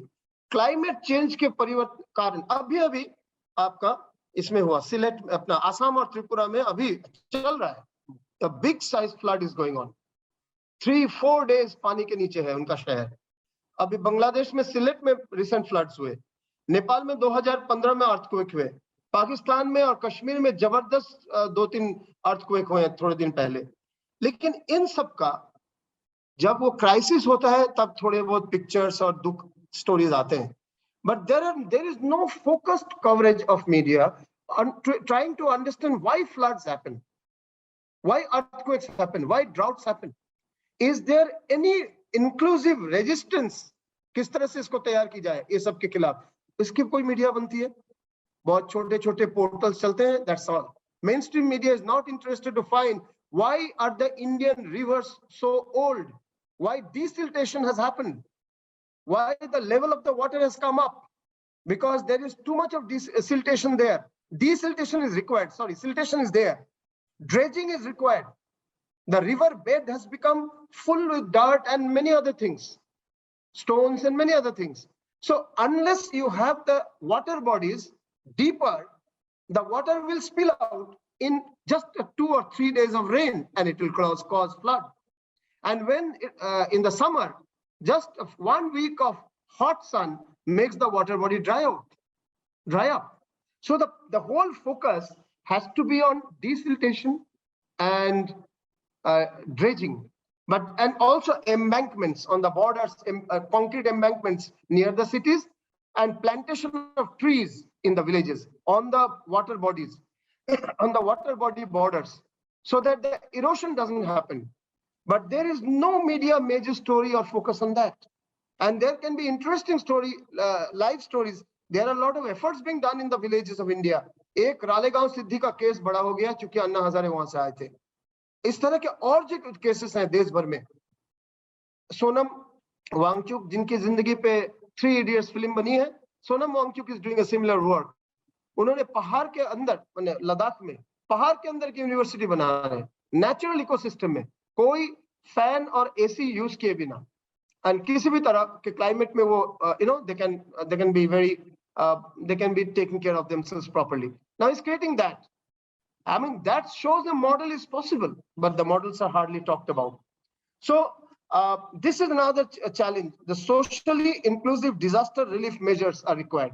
Climate change के परिवर्तन कारण अभी आपका इसमें हुआ, सिलेट अपना आसाम और त्रिपुरा में अभी चल रहा है. A big size flood is going on. 3-4 days पानी के नीचे है उनका शहर. अभी बांग्लादेश में सिलेट में रिसेंट फ्लड्स हुए, नेपाल में 2015 में अर्थक्वेक हुए, पाकिस्तान में और कश्मीर में जबरदस्त 2-3 अर्थक्वेक हुए थोड़े दिन पहले. लेकिन इन सब का जब वो क्राइसिस होता है तब थोड़े बहुत पिक्चर्स और दुख स्टोरीज आते हैं. But there is no focused coverage of media on trying to understand why floods happen, why earthquakes happen, why droughts happen. Is there any inclusive resistance? किस तरह से इसको तैयार की जाए ये सब के खिलाफ? इसकी कोई मीडिया बनती है, बहुत छोटे छोटे पोर्टल्स चलते हैं, that's all. Mainstream media is not interested to find why are the Indian rivers so old, why desiltation has happened, why the level of the water has come up, because there is too much of desiltation there. Desiltation is required, sorry, siltation is there. Dredging is required. The river bed has become full with dirt and many other things, stones and many other things. So unless you have the water bodies deeper, the water will spill out in just 2 or 3 days of rain and it will cause flood. And when in the summer, just 1 week of hot sun makes the water body dry up. So the whole focus has to be on desiltation and dredging, and also embankments on the borders, concrete embankments near the cities, and plantation of trees in the villages on the water bodies, on the water body borders, so that the erosion doesn't happen. But there is no media major story or focus on that. And there can be interesting story, live stories. There are a lot of efforts being done in the villages of India. एक रालेगांव सिद्धि का case बड़ा हो गया क्योंकि अन्ना हजारे वहां से आए थे. इस तरह के और जो केसेस हैं देश भर में. सोनम वांगचुक जिनकी जिंदगी पे 3 Idiots फिल्म बनी है, Sonam Wangchuk is doing a similar work. उन्होंने पहाड़ के अंदर, लद्दाख में पहाड़ के अंदर की यूनिवर्सिटी बना रहे हैं, नेचुरल इकोसिस्टम में, कोई फैन और एसी यूज किए बिना, and किसी भी तरह के क्लाइमेट में वो they can be very they can be taking care of themselves properly. Now he's creating that. I mean, that shows the model is possible, but the models are hardly talked about. So this is another challenge. The socially inclusive disaster relief measures are required,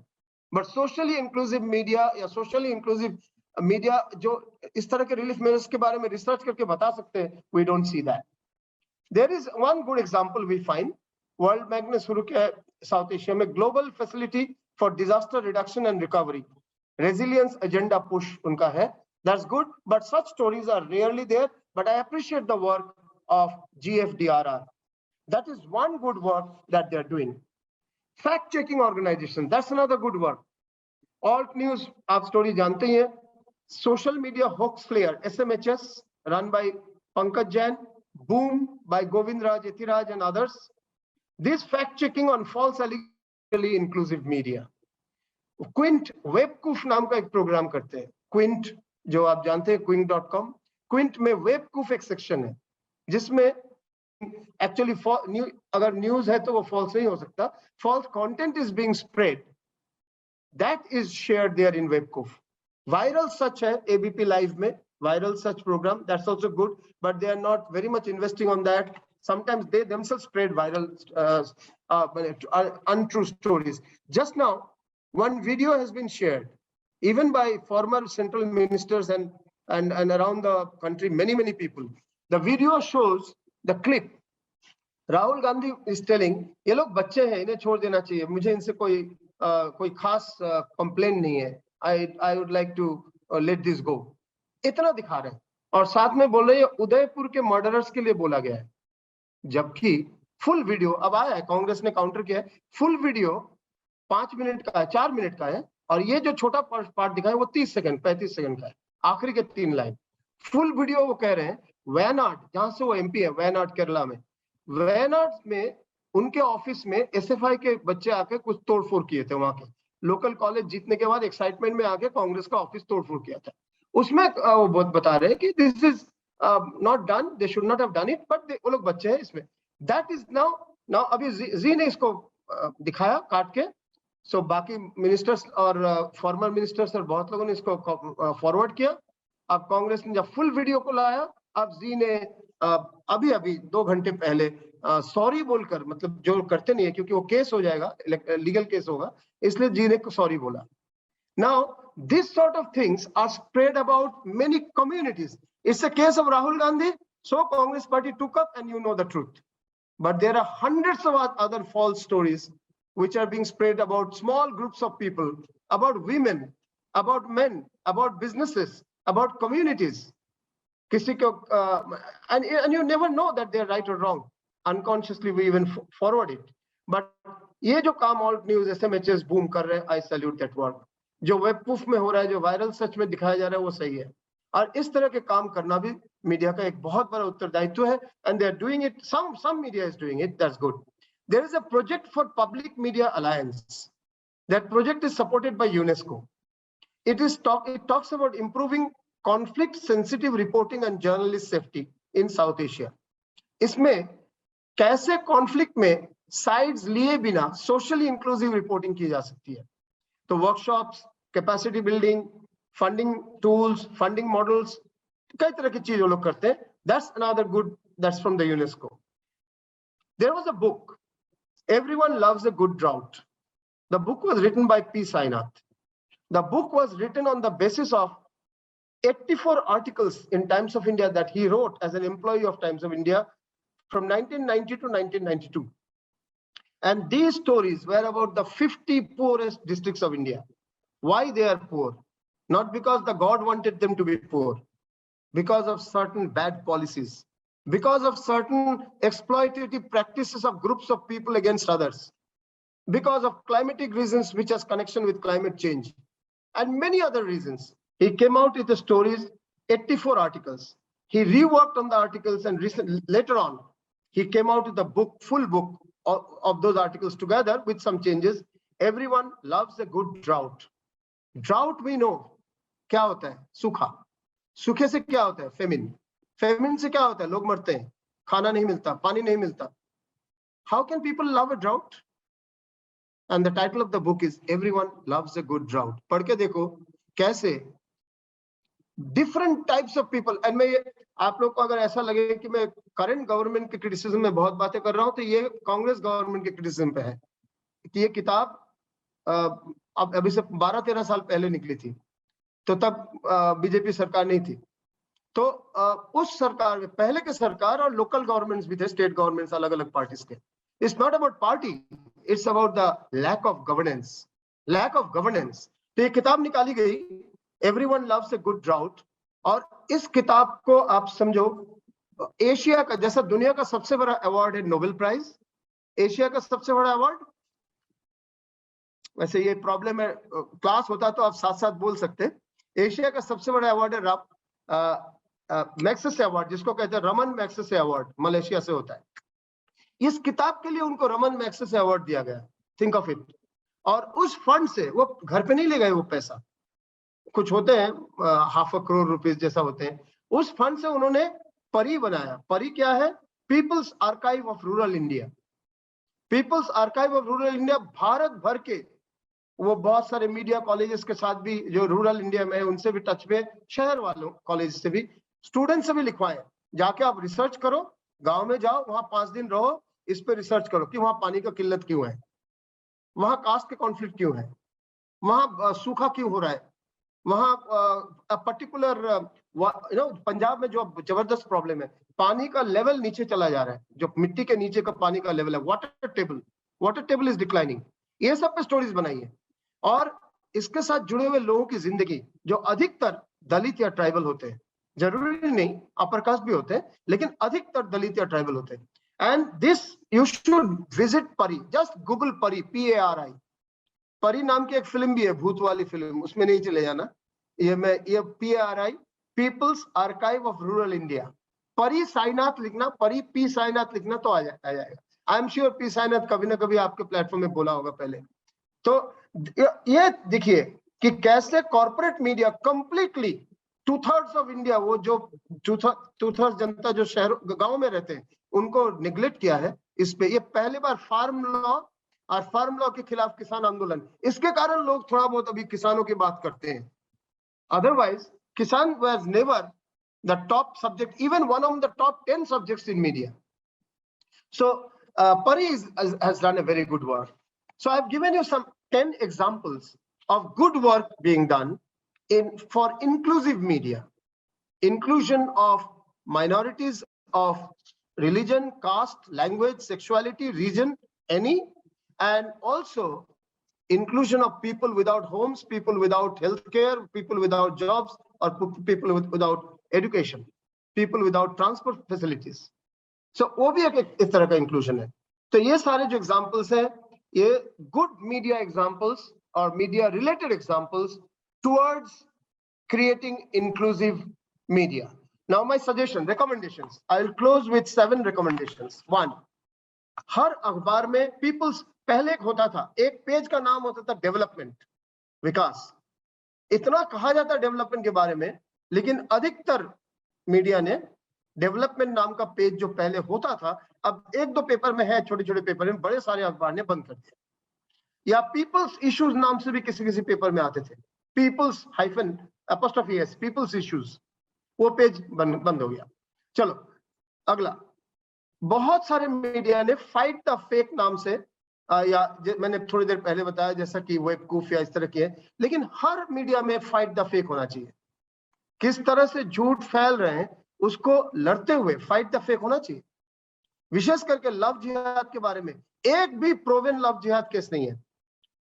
but socially inclusive media या socially inclusive media जो इस तरह के relief measures के बारे में research करके बता सकते हैं, we don't see that. There is one good example we find. World Bank ने शुरू किया है South Asia में Global Facility for Disaster Reduction and Recovery. Resilience agenda push उनका है. That's good, but such stories are rarely there. But I appreciate the work of GFDRR. That is one good work that they're doing. Fact-checking organization, that's another good work. Alt News, आप story जानते ही हैं. Social media hoax flare, SMHS, run by Pankaj Jain. Boom by Govind Raj, Ethiraj and others. This fact-checking on false allegedly inclusive media. Quint, Webkoof नाम का एक programme करते हैं. Quint, जो आप जानते हैं, quint.com. Quint में Webkoof एक सेक्शन है, जिसमें actually अगर न्यूज है तो वो false नहीं हो सकता. False content is being spread. That is shared there in Webkoof. Viral search है ABP Live में, viral search program, that's also good, but they are not very much investing on that. Sometimes they themselves spread viral untrue stories. Just now, one video has been shared, even by former central ministers and around the country, many people. The video shows the clip. Rahul Gandhi is telling, ये लोग बच्चे हैं, इन्हें छोड़ देना चाहिए, मुझे इनसे कोई खास complaint नहीं है. I would like to let this go. इतना दिखा रहे हैं और साथ में बोल रहे हैं उदयपुर के मर्डरर्स के लिए बोला गया है, जबकि फुल वीडियो अब आया है, कांग्रेस ने काउंटर किया है. फुल वीडियो 5 मिनट का है, 4 मिनट का है, और ये जो छोटा पार्ट दिखा है वो 30 सेकंड 35 सेकंड का है, आखिरी के 3 लाइन. फुल वीडियो वो कह रहे हैं वायनाड, जहां से वो एमपी है, वायनाड केरला में, वायनाड में उनके ऑफिस में एसएफआई के बच्चे आके कुछ तोड़फोड़ किए थे वहां के. लोकल कॉलेज जीतने के बाद एक्साइटमेंट में आके कांग्रेस का ऑफिस तोड़फोड़ किया था। उसमें वो बहुत बता रहे हैं कि this is not done, they should not have done it, but वो लोग बच्चे हैं इसमें। दैट इज नाउ अभी जी ने इसको दिखाया काट के। सो बाकी मिनिस्टर्स और फॉर्मर मिनिस्टर्स और बहुत लोगों ने इसको फॉरवर्ड किया। अब कांग्रेस ने जब फुल वीडियो को लाया, अब जी ने अभी 2 घंटे पहले सॉरी बोलकर, मतलब जो करते नहीं है क्योंकि वो केस हो जाएगा, लीगल केस होगा, इसलिए जी ने सॉरी बोला। Now, this sort of things are spread about many communities. It's a case of Rahul Gandhi, so Congress party took up and you know the truth. But there are hundreds of other false stories which are being spread about small groups of people, about women, about men, about businesses, about communities. And you never know that they're right or wrong. Unconsciously, we even forward it. But ये जो काम alt news SMHs boom कर रहे हैं, I salute that work. जो web proof में हो रहा है, जो वायरल सच में दिखाया जा रहा है, वो सही है। और इस तरह के काम करना भी मीडिया का एक बहुत बड़ा उत्तरदायित्व है। And they are doing it, some media is doing it, that's good. There is a project for public media alliance. That project is supported by UNESCO. It talks about improving conflict sensitive reporting and journalist safety in South Asia. इसमें कैसे conflict में sides लिए बिना socially inclusive reporting की जा सकती है। तो workshops, capacity building, funding tools, funding models, कई तरह की चीज वो लोग करते हैं। That's another good, that's from the UNESCO. There was a book, everyone loves a good drought. The book was written by P Sainath. The book was written on the basis of 84 articles in Times of India that he wrote as an employee of Times of India from 1990 to 1992. And these stories were about the 50 poorest districts of India. Why they are poor? Not because the God wanted them to be poor, because of certain bad policies, because of certain exploitative practices of groups of people against others, because of climatic reasons which has connection with climate change, and many other reasons. He came out with the stories, 84 articles. He reworked on the articles, and later on, he came out with a book, full book of those articles together with some changes. Everyone loves a good drought. Drought we know क्या होता है, सूखा। सूखे से क्या होता है, feminine. Feminine से क्या होता है, लोग मरते हैं, खाना नहीं मिलता, पानी नहीं मिलता। How can people love a drought? And the title of the book is Everyone Loves a Good Drought. पढ़ के देखो कैसे different types of people, and मैं आप लोग को अगर ऐसा लगे कि मैं करंट गवर्नमेंट के क्रिटिसिज्म में बहुत बातें कर रहा हूं, तो ये कांग्रेस गवर्नमेंट के क्रिटिसिज्म पे है कि ये किताब अब अभी से 12-13 साल पहले निकली थी, तो तब बीजेपी सरकार नहीं थी। तो उस सरकार में पहले के सरकार और लोकल गवर्नमेंट्स भी थे, स्टेट गवर्नमेंट्स अलग अलग पार्टीज के। It's not about party, it's about the lack of governance, lack of governance. तो ये किताब निकाली गई, everyone loves a good drought. और इस किताब को आप समझो एशिया का, जैसा दुनिया का सबसे बड़ा अवार्ड है नोबेल प्राइज, एशिया का सबसे बड़ा अवार्ड। वैसे ये प्रॉब्लम है, क्लास होता तो आप साथ साथ बोल सकते। एशिया का सबसे बड़ा अवार्ड है मैक्सेसे अवार्ड, जिसको कहते हैं रमन मैक्सेसे अवार्ड, मलेशिया से होता है। इस किताब के लिए उनको रमन मैक्सेसे अवार्ड दिया गया, थिंक ऑफ इट। और उस फंड से वो घर पे नहीं ले गए वो पैसा, कुछ होते हैं ₹500 करोड़ जैसा होते हैं, उस फंड से उन्होंने परी बनाया। परी क्या है? People's archive of rural India. People's archive of rural India Bharat भर के, वो बहुत सारे मीडिया कॉलेजेस के साथ भी जो रूरल इंडिया में है उनसे भी टच में, शहर वालों कॉलेज से भी, स्टूडेंट से भी लिखवाए, जाके आप रिसर्च करो, गांव में जाओ, वहां 5 दिन रहो, इस पे रिसर्च करो कि वहां पानी का किल्लत क्यों है, वहां कास्ट के कॉन्फ्लिक्ट क्यों है, वहां सूखा क्यों हो रहा है, वहां पर्टिकुलर पंजाब में जो जबरदस्त प्रॉब्लम है, पानी का लेवल नीचे चला जा रहा है, जो मिट्टी के नीचे का पानी का लेवल है, वाटर टेबल इज डिक्लाइनिंग। ये सब पे स्टोरीज बनाई है। और इसके साथ जुड़े हुए लोगों की जिंदगी, जो अधिकतर दलित या ट्राइबल होते हैं, जरूरी नहीं अपर कास्ट भी होते हैं, लेकिन अधिकतर दलित या ट्राइबल होते हैं। And this you should visit परी, जस्ट गूगल परी, PARI। परी नाम की एक फिल्म भी है, भूत वाली फिल्म, उसमें नहीं चले जाना। ये PARI, people's archive of rural India. PARI Sainath लिखना, परी P साईनाथ लिखना तो आ जाएगा। I am sure P Sainath कभी ना कभी आपके प्लेटफॉर्म में बोला होगा पहले। तो ये देखिए कि कैसे corporate media completely 2/3 of India, वो जो 2/3 जनता जो शहरों गांव में रहते हैं उनको निग्लेक्ट किया है इस पे। ये पहली बार फार्म लॉ और फार्म लॉ के खिलाफ किसान आंदोलन, इसके कारण लोग थोड़ा बहुत अभी किसानों की बात करते हैं। अदरवाइज किसान was never the top subject, even one of the top 10 subjects in media. So Pari has done a very good work. So I've given you some 10 examples of good work being done for inclusive media. Inclusion of minorities of religion, caste, language, sexuality, region, any, and also inclusion of people without homes, people without healthcare, people without jobs, or people without education, people without transport facilities. So वो भी एक इस तरह का inclusion है. तो ये सारे जो एग्जांपल्स हैं, ये गुड मीडिया एग्जांपल्स और media related examples towards creating inclusive media. Now my suggestion, recommendations. I will close with 7 recommendations. 1, हर अखबार में पीपल्स, पहले एक होता था, एक पेज का नाम होता था डेवलपमेंट, विकास. इतना कहा जाता डेवलपमेंट के बारे में, लेकिन अधिकतर मीडिया ने डेवलपमेंट नाम का पेज जो पहले होता था, अब 1-2 पेपर में है, छोटे छोटे पेपर में, बड़े सारे अखबार ने बंद कर दिया. या पीपल्स इश्यूज नाम से भी किसी किसी पेपर में आते थे, people's hyphen apostrophe s, people's issues, वो पेज बंद हो गया. चलो अगला, बहुत सारे मीडिया ने फाइट द फेक नाम से, या मैंने थोड़ी देर पहले बताया जैसा कि वेबकूफ या इस तरह की है, लेकिन हर मीडिया में फाइट द फेक होना चाहिए. किस तरह से झूठ फैल रहे हैं उसको लड़ते हुए फाइट द फेक होना चाहिए. विशेष करके लव जिहाद के बारे में एक भी प्रूवन लव जिहाद केस नहीं है.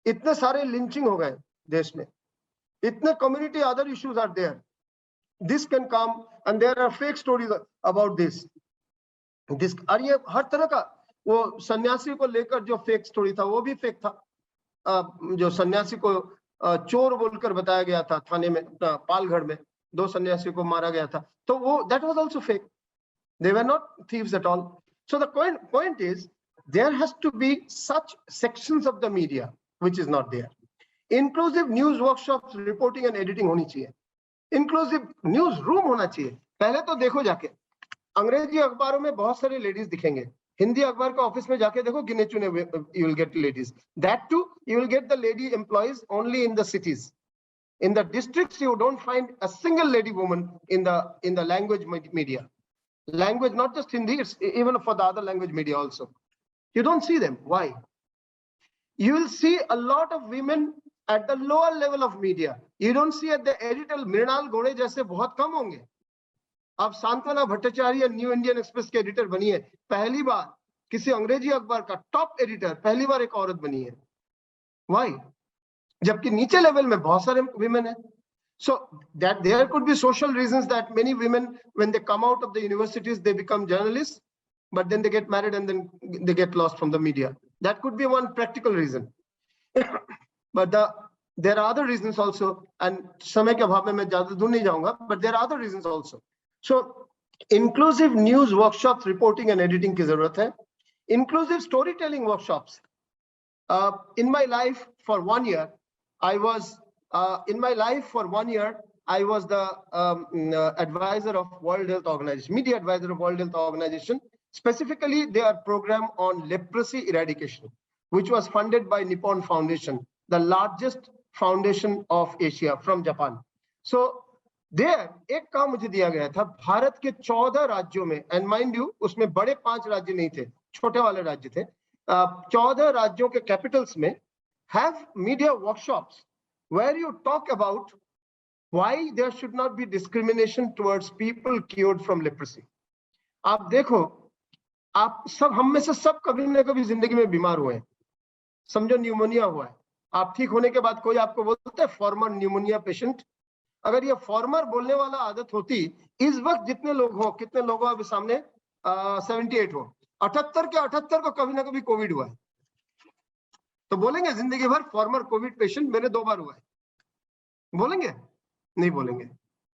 इतने सारे लिंचिंग हो गए देश में, इतने community other issues are there. This can come and there are fake stories about this. और ये हर तरह का, वो सन्यासी को लेकर जो फेक स्टोरी था वो भी फेक था. जो सन्यासी को चोर बोलकर बताया गया था थाने में, पालघर में 2 सन्यासी को मारा गया था, तो वो that was also fake. They were not thieves at all. So the point is, there has to be such sections of the media which is not there. Inclusive news workshops, reporting and editing होनी चाहिए. Inclusive news room होना चाहिए. पहले तो देखो जाके अंग्रेजी अखबारों में बहुत सारे लेडीज दिखेंगे, हिंदी अखबार का ऑफिस में जाके देखो गिने चुने you will get ladies. That too, you will get the lady employees only in the cities. In the districts, you don't find a single lady woman in the language media. Language, not just Hindi, it's even for the other language media also. You don't see them. Why? You will see a lot of women at the lower level of media. You don't see at the editorial. Mrinal गोड़े जैसे बहुत कम होंगे. अब सांत्वना Bhattacharya new Indian express के editor बनी है, पहली बार किसी अंग्रेजी अखबार का टॉप एडिटर पहली बार एक औरत बनी है. Why? जबकि नीचे लेवल में बहुत सारे women हैं. So that there could be social reasons that many women, when they come out of the universities, they become journalists, but then they get married and then they get lost from the media. That could be one practical reason. But there are other reasons also, and समय के अभाव में मैं ज़्यादा दूर नहीं जाऊँगा, but there are other reasons also. So inclusive news workshops, reporting and editing की ज़रूरत है. Inclusive storytelling workshops. In my life for 1 year, I was the advisor of World Health Organization, media advisor of World Health Organization, specifically their program on leprosy eradication, which was funded by Nippon Foundation, the largest foundation of Asia from Japan. So there एक काम मुझे दिया गया था, भारत के 14 राज्यों में, and mind you, उसमें बड़े 5 राज्य नहीं थे, छोटे वाले राज्य थे. 14 राज्यों के कैपिटल्स में have media workshops where you talk about why there should not be discrimination towards people cured from leprosy. आप देखो, आप सब, हम में से सब कभी न कभी जिंदगी में बीमार हुए हैं. समझो न्यूमोनिया हुआ है, आप ठीक होने के बाद कोई आपको बोलता है फॉर्मर न्यूमोनिया पेशेंट. अगर ये फॉर्मर बोलने वाला आदत होती, इस वक्त जितने लोग हो, कितने लोगों अभी सामने 78 हो, 78 के 78 को कभी ना कभी कोविड हुआ है, तो बोलेंगे जिंदगी भर फॉर्मर कोविड पेशेंट मेरे 2 बार हुआ है? बोलेंगे? नहीं बोलेंगे.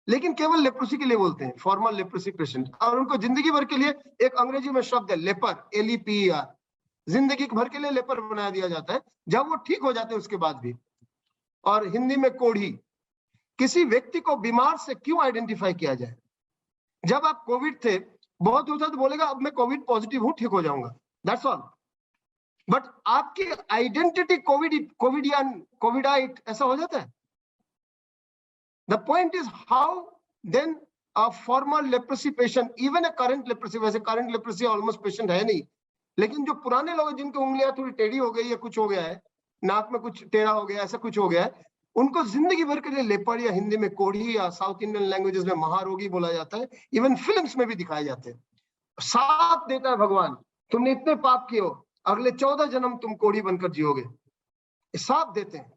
लेकिन केवल लेप्रोसी के लिए बोलते हैं फॉर्मर लेप्रोसी पेशेंट, और उनको जिंदगी भर के लिए एक अंग्रेजी में शब्द है लेपर, LEPER, जिंदगी भर के लिए लेपर बना दिया जाता है, जब वो ठीक हो जाते हैं उसके बाद भी। और हिंदी में कोढ़ी, किसी व्यक्ति को बीमार से क्यों आइडेंटिफाई किया जाए? जब आप कोविड थे, बहुत होता तो बोलेगा अब मैं कोविड पॉजिटिव हूं, ठीक हो जाऊंगा, दैट्स ऑल। बट आपकी आइडेंटिटी कोविडाइट ऐसा हो जाता है? The point is how then a former leprosy patient, even a current leprosy, वैसे करंट लेप्रेसी ऑलमोस्ट पेशेंट है नहीं, लेकिन जो पुराने लोग जिनकी उंगलियां थोड़ी टेढ़ी हो गई या कुछ हो गया है, नाक में कुछ टेढ़ा हो गया, ऐसा कुछ हो गया है, उनको जिंदगी भर के लिए लेपर्ड या हिंदी में कोढ़ी या साउथ इंडियन लैंग्वेजेस में महारोगी बोला जाता है, इवन फिल्म्स में भी दिखाए जाते हैं। साथ देता है भगवान, तुमने इतने पाप किए हो, अगले 14 जन्म तुम कोढ़ी बनकर जियोगे, साथ देते हैं।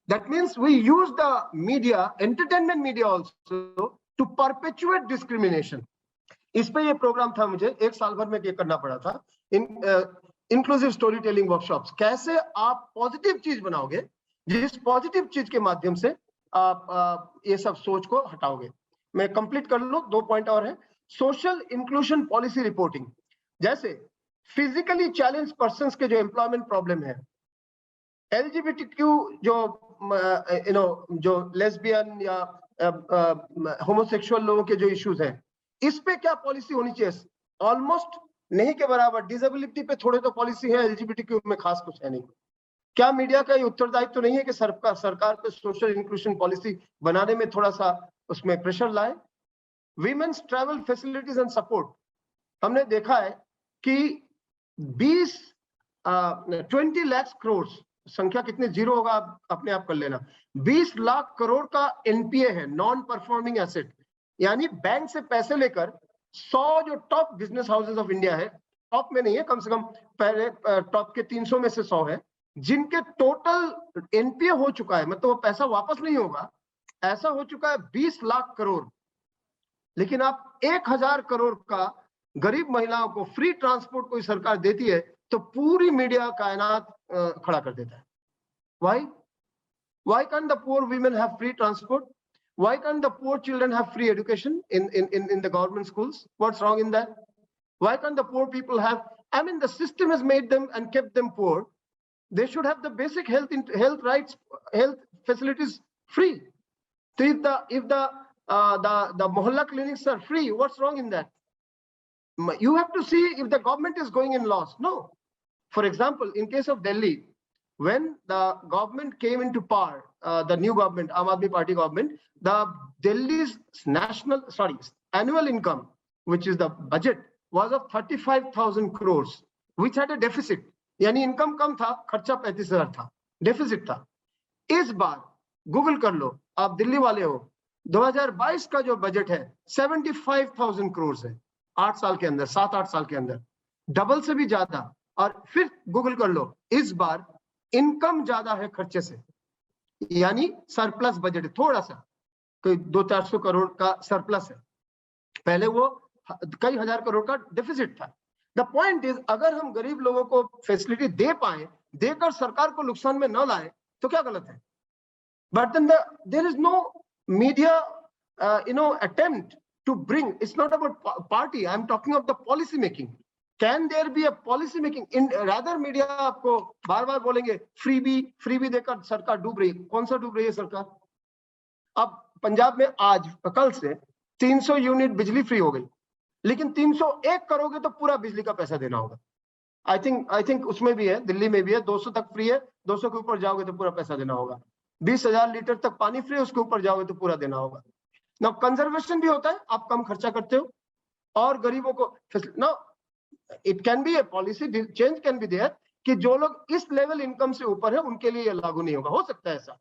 That means we use the media, entertainment media also, to perpetuate discrimination. इस पे ये प्रोग्राम था, मुझे 1 साल भर में ये करना पड़ा था, इंक्लूसिव स्टोरी टेलिंग वर्कशॉप्स। कैसे आप पॉजिटिव चीज बनाओगे, जिस पॉजिटिव चीज के माध्यम से आप ये सब सोच को हटाओगे। मैं कंप्लीट कर लूं, 2 पॉइंट और है। सोशल इंक्लूजन पॉलिसी रिपोर्टिंग, जैसे फिजिकली चैलेंज पर्संस के जो एम्प्लॉयमेंट प्रॉब्लम है, LGBTQ जो जो लेस्बियन या होमोसेक्सुअल लोगों के जो इश्यूज हैं, इस पे क्या पॉलिसी होनी चाहिए? ऑलमोस्ट नहीं के बराबर। डिसेबिलिटी पे थोड़े तो पॉलिसी है, LGBTQ में खास कुछ है नहीं। क्या मीडिया का ये उत्तरदायित्व तो नहीं है कि सरकार पे सोशल इंक्लूजन पॉलिसी बनाने में थोड़ा सा उसमें प्रेशर लाए? Women's travel facilities and support, हमने देखा है कि 20 लाख करोड़, संख्या कितने जीरो होगा आप अपने आप कर लेना, 20 लाख करोड़ का NPA है, नॉन परफॉर्मिंग एसेट। यानी बैंक से पैसे लेकर 100 जो top business houses of India है, टॉप में नहीं है, कम से कम पहले टॉप के 300 में से 100 है, जिनके टोटल NPA हो चुका है, मतलब वो पैसा वापस नहीं होगा, ऐसा हो चुका है 20 लाख करोड़। लेकिन आप 1000 करोड़ का गरीब महिलाओं को फ्री ट्रांसपोर्ट कोई सरकार देती है तो पूरी मीडिया कायनात खड़ा कर देता है। Why can't the poor women have free transport? Why can't the poor children have free education in the government schools? What's wrong in that? Why can't the poor people have? I mean, the system has made them and kept them poor. They should have the basic health rights, health facilities free. So if the mohalla clinics are free, what's wrong in that? You have to see if the government is going in loss. No. For example, in case of Delhi, when the government came into power, the new government, Aam Aadmi Party government, the Delhi's annual income, which is the budget, was of 35,000 crores, which had a deficit. यानी income कम था, खर्चा 35,000 था, deficit था। इस बार Google कर लो, आप दिल्ली वाले हो, 2022 का जो बजट है 75,000 करोड़ है, 8 साल के अंदर, 7-8 साल के अंदर, डबल से भी ज्यादा। और फिर गूगल कर लो, इस बार इनकम ज्यादा है खर्चे से, यानी सरप्लस बजट है, थोड़ा सा, कोई 200-400 करोड़ का सरप्लस है, पहले वो कई हजार करोड़ का डेफिसिट था। द पॉइंट इज, अगर हम गरीब लोगों को फैसिलिटी दे पाए, देकर सरकार को नुकसान में न लाए, तो क्या गलत है? But then there is no media attempt to bring, it's not about party, I'm talking of the policy making. Can there be a policy making? In rather media आपको बार बार बोलेंगे फ्री भी देकर सरकार डूब रही है। कौन सा डूब रही है सरकार? अब पंजाब में आज कल से 300 यूनिट बिजली फ्री हो गई, लेकिन 301 करोगे तो पूरा बिजली का पैसा देना होगा। आई थिंक उसमें भी है, दिल्ली में भी है, 200 तक फ्री है, 200 के ऊपर जाओगे तो पूरा पैसा देना होगा। 20,000 लीटर तक पानी फ्री है, उसके ऊपर जाओगे तो पूरा देना होगा। नाउ कंजर्वेशन भी होता है, आप कम खर्चा करते हो और गरीबों को now it can be a policy change can be there कि जो लोग इस लेवल इनकम से ऊपर है उनके लिए ये लागू नहीं होगा, हो सकता है ऐसा,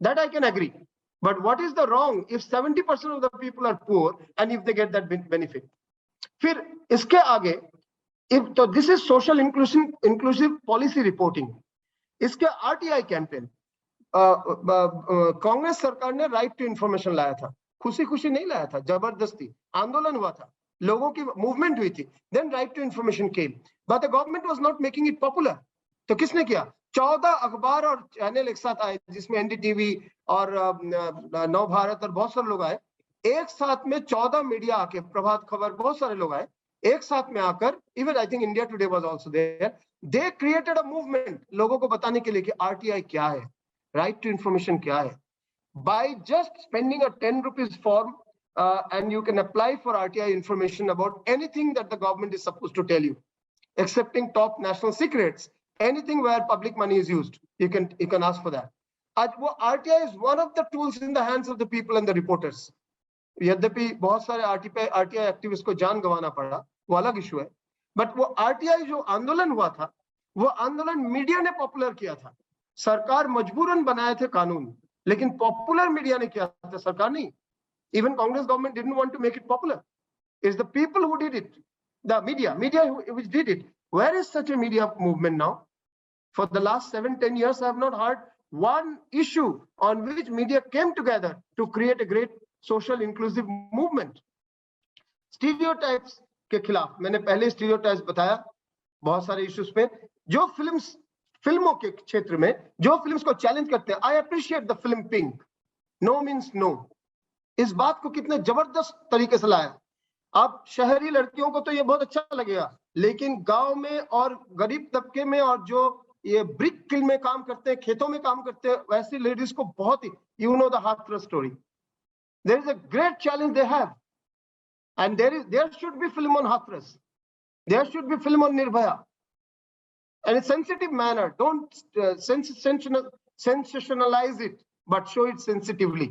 that I can agree. But what is the wrong if 70% of the people are poor and if they get that benefit? फिर इसके आगे तो this is social inclusive policy reporting. इसके RTI कैंपेन, कांग्रेस सरकार ने राइट टू इंफॉर्मेशन लाया था, खुशी नहीं लाया था, जबरदस्ती आंदोलन हुआ था, लोगों की मूवमेंट हुई थी, then right to information came, but the government was not making it popular. तो किसने किया? 14 अखबार और चैनल एक साथ आए, जिसमें NDTV और नव भारत और बहुत सारे लोग आए, एक साथ में 14 मीडिया आके, प्रभात खबर, बहुत सारे लोग आए, एक साथ में आकर, even I think India Today was also there, they created a movement लोगों को बताने के लिए कि आरटीआई क्या है, राइट टू इंफॉर्मेशन क्या है. By just spending a 10 rupees form, and you can apply for RTI information about anything that the government is supposed to tell you, excepting top national secrets, anything where public money is used, you can ask for that. RTI is one of the tools in the hands of the people and the reporters. यद्यपि बहुत सारे RTI activist को जान गंवाना पड़ा, वो अलग issue है, but वो आरटीआई जो आंदोलन हुआ था, वो आंदोलन मीडिया ने पॉपुलर किया था. सरकार मजबूरन बनाए थे कानून, लेकिन पॉपुलर मीडिया ने किया था, सरकार नहीं. Even Congress government didn't want to make it popular. It's the people who did it, the media which did it. Where is such a media movement now? For the last 7-10 years, I have not heard one issue on which media came together to create a great social inclusive movement. Stereotypes के खिलाफ मैंने पहले stereotypes बताया बहुत सारे issues पे, जो फिल्मों के क्षेत्र में जो फिल्म्स को चैलेंज करते हैं. I appreciate the film Pink, no means no. इस बात को कितने जबरदस्त तरीके से लाया. अब शहरी लड़कियों को तो ये बहुत अच्छा लगेगा, लेकिन गांव में और गरीब तबके में और जो ये ब्रिक किल में काम करते हैं, खेतों में काम करते हैं, वैसी लेडीज को बहुत ही, you know the Hathras story. There is a great challenge they have, and there should be film on Hathras, there should be film on Nirbhaya. In a sensitive manner, don't sensationalize it, but show it sensitively.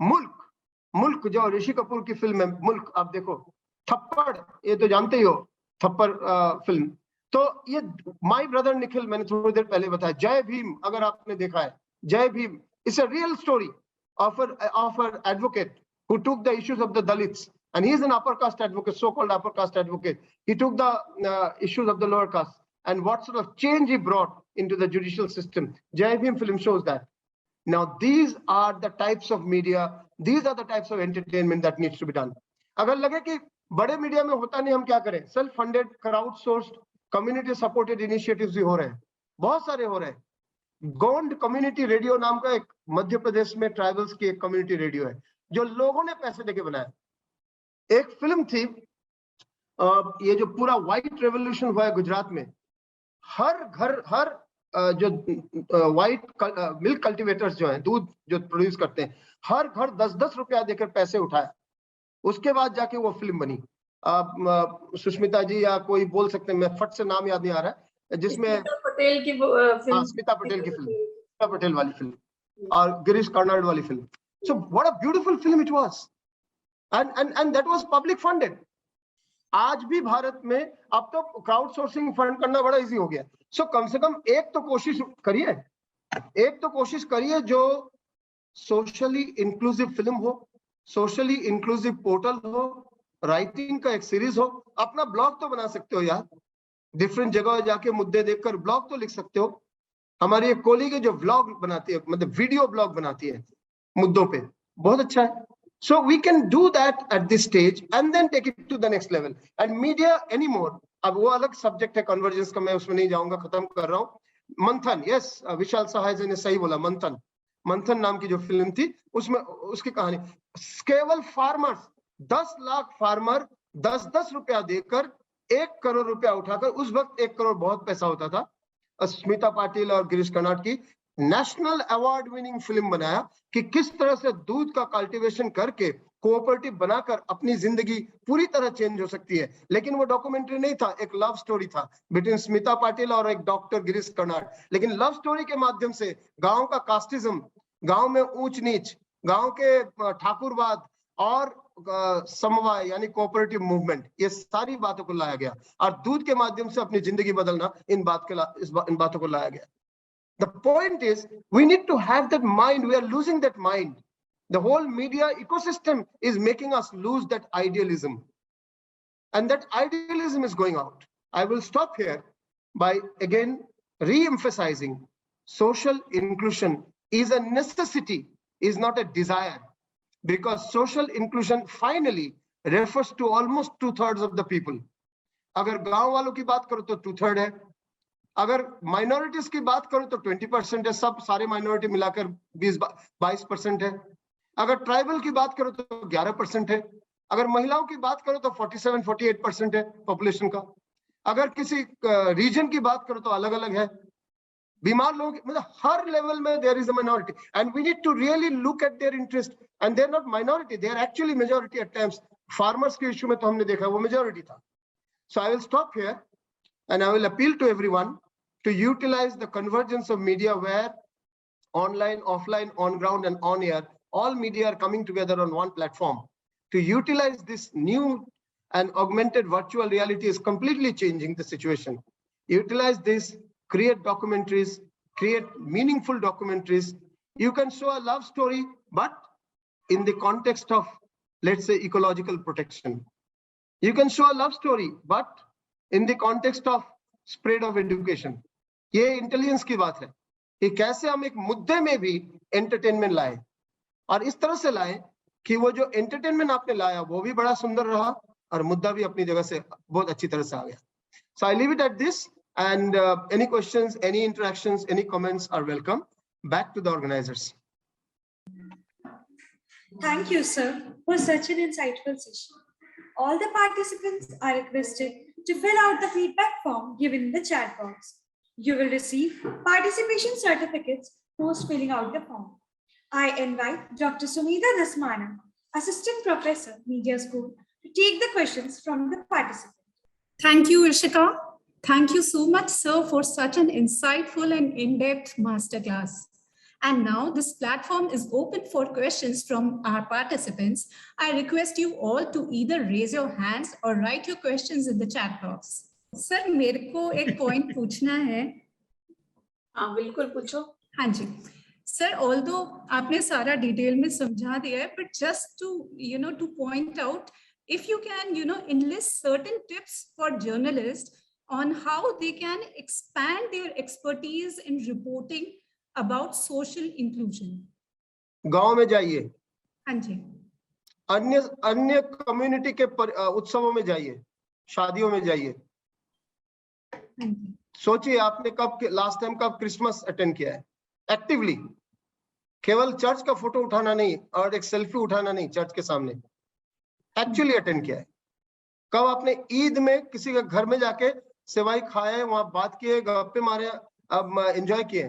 मुल्क जो ऋषि कपूर की film है, मुल्क, आप देखो, थप्पड़, ये तो जानते ही हो, थप्पड़ फिल्म. तो ये माय ब्रदर निखिल, मैंने थोड़ी देर पहले बताया, जय भीम, अगर आपने देखा है, जय Bhim is a real story of an advocate who took the issues of the Dalits, and he is an upper caste advocate, so-called upper caste advocate. He took the issues of the lower caste, and what sort of change he brought into the judicial system. Jai Bhim film shows that. Now, these are the types of media, these are the types of entertainment that needs to be done. अगर लगे कि बड़े media में होता नहीं, हम क्या करें? Self funded, crowd sourced, community supported initiatives भी हो रहे हैं, बहुत सारे हो रहे हैं. गोंड कम्युनिटी रेडियो नाम का एक मध्य प्रदेश में ट्राइबल्स की एक कम्युनिटी रेडियो है, जो लोगों ने पैसे देके बनाया. एक फिल्म थी, ये जो पूरा व्हाइट रेवोल्यूशन हुआ है गुजरात में, हर घर, हर जो व्हाइट मिल्क कल्टीवेटर्स जो हैं, दूध जो प्रोड्यूस करते हैं, हर घर 10-10 रुपया देकर पैसे उठाए, उसके बाद जाके वो फिल्म बनी. सुष्मिता जी या कोई बोल सकते हैं, मैं फट से नाम याद नहीं आ रहा है, जिसमें पटेल की फिल्म, स्मिता पटेल की फिल्म, स्मिता पटेल वाली फिल्म और गिरीश कर्नाड वाली film. So what a beautiful film it was, and that was public funded. आज भी भारत में अब तो क्राउड सोर्सिंग फंड करना बड़ा इजी हो गया. सो कम से कम एक तो कोशिश करिए जो सोशली इंक्लूसिव फिल्म हो, सोशली इंक्लूसिव पोर्टल हो, राइटिंग का एक सीरीज हो. अपना ब्लॉग तो बना सकते हो यार, डिफरेंट जगह जाके मुद्दे देखकर ब्लॉग तो लिख सकते हो. हमारी एक कोलीग है जो व्लॉग बनाती है, मतलब वीडियो ब्लॉग बनाती है मुद्दों पे, बहुत अच्छा है. So we can do that at this stage and then take it to the next level. And media anymore, अब वो अलग सब्जेक्ट है, कन्वर्जेंस का, मैं उसमें नहीं जाऊंगा, खत्म कर रहा हूँ. मंथन, यस, विशाल सहाय जी ने सही बोला, मंथन नाम की जो फिल्म थी, उसमें उसकी कहानी, केवल फार्मर्स, 10 लाख फार्मर 10-10 रुपया देकर 1 करोड़ रुपया उठाकर, उस वक्त 1 करोड़ बहुत पैसा होता था. स्मिता पाटिल और गिरीश कर्नाड की नेशनल अवार्ड विनिंग फिल्म बनाया कि किस तरह से दूध का कल्टीवेशन करके कोऑपरेटिव बनाकर अपनी जिंदगी पूरी तरह चेंज हो सकती है. लेकिन वो डॉक्यूमेंट्री नहीं था, एक लव स्टोरी था बिटवीन स्मिता पाटिल और एक डॉक्टर गिरीश कर्नाड. लेकिन लव स्टोरी के माध्यम से गांव का कास्टिज्म, गांव में ऊंच नीच, गांव के ठाकुरवाद और समवाय यानी कोऑपरेटिव मूवमेंट, ये सारी बातों को लाया गया, और दूध के माध्यम से अपनी जिंदगी बदलना, इन बातों को लाया गया. The point is, we need to have that mind. We are losing that mind. The whole media ecosystem is making us lose that idealism. And that idealism is going out. I will stop here by again re-emphasizing social inclusion is a necessity, is not a desire. Because social inclusion finally refers to almost 2/3 of the people. अगर गांव वालों की बात करो तो 2/3 है. अगर minorities की बात करो तो 20% है, सब सारे माइनॉरिटी मिलाकर 20-22% है. अगर ट्राइबल की बात करो तो 11% है. अगर महिलाओं की बात करो तो 47-48% है पॉपुलेशन का। अगर किसी रीजन की बात करो तो अलग अलग है। बीमार लोग मतलब हर लेवल में there is a minority and we need to really look at their interest and they are not minority, they are actually majority at times. Farmers के इशू में तो हमने देखा वो मेजॉरिटी था। So I will stop here and I will appeal to everyone to utilize the convergence of media where online, offline, on ground and on air, all media are coming together on one platform. To utilize this new and augmented virtual reality is completely changing the situation. Utilize this, create documentaries, create meaningful documentaries. You can show a love story, but in the context of, let's say, ecological protection. You can show a love story, but in the context of spread of education. ये intelligence की बात है कि कैसे हम एक मुद्दे में भी एंटरटेनमेंट लाए और इस तरह से लाए कि वो जो एंटरटेनमेंट आपने लाया वो भी बड़ा सुंदर रहा और मुद्दा भी अपनी जगह से बहुत अच्छी तरह से आ गया। So I leave it at this and any questions, any interactions, any comments are welcome. Back to the organizers. Thank you, sir, for such an insightful session. All the participants are requested to fill out the feedback form given in the chat box. You will receive participation certificates post filling out the form. I invite Dr. Sumita Dasmana, Assistant Professor, Media School, to take the questions from the participants. Thank you, Ishika. Thank you so much, sir, for such an insightful and in-depth masterclass. And now this platform is open for questions from our participants. I request you all to either raise your hands or write your questions in the chat box. Sir मेरे को एक point पूछना है। हाँ बिल्कुल पूछो। हाँ जी sir, although आपने सारा डिटेल में समझा दिया है, but just to to point out, if you can enlist certain tips for journalists on how they can expand their expertise in reporting about social inclusion. गांव में जाइए, हाँ जी, अन्य कम्युनिटी के उत्सवों में जाइए, शादियों में जाइए, सोचिए आपने कब लास्ट टाइम कब क्रिसमस अटेंड किया है एक्टिवली। केवल चर्च का फोटो उठाना नहीं और एक सेल्फी उठाना नहीं, चर्च के सामने एक्चुअली अटेंड किया है। कब आपने ईद में किसी के घर में जाके सेवाई खाए, वहां बात किए, गप्पे मारे, अब एंजॉय किए।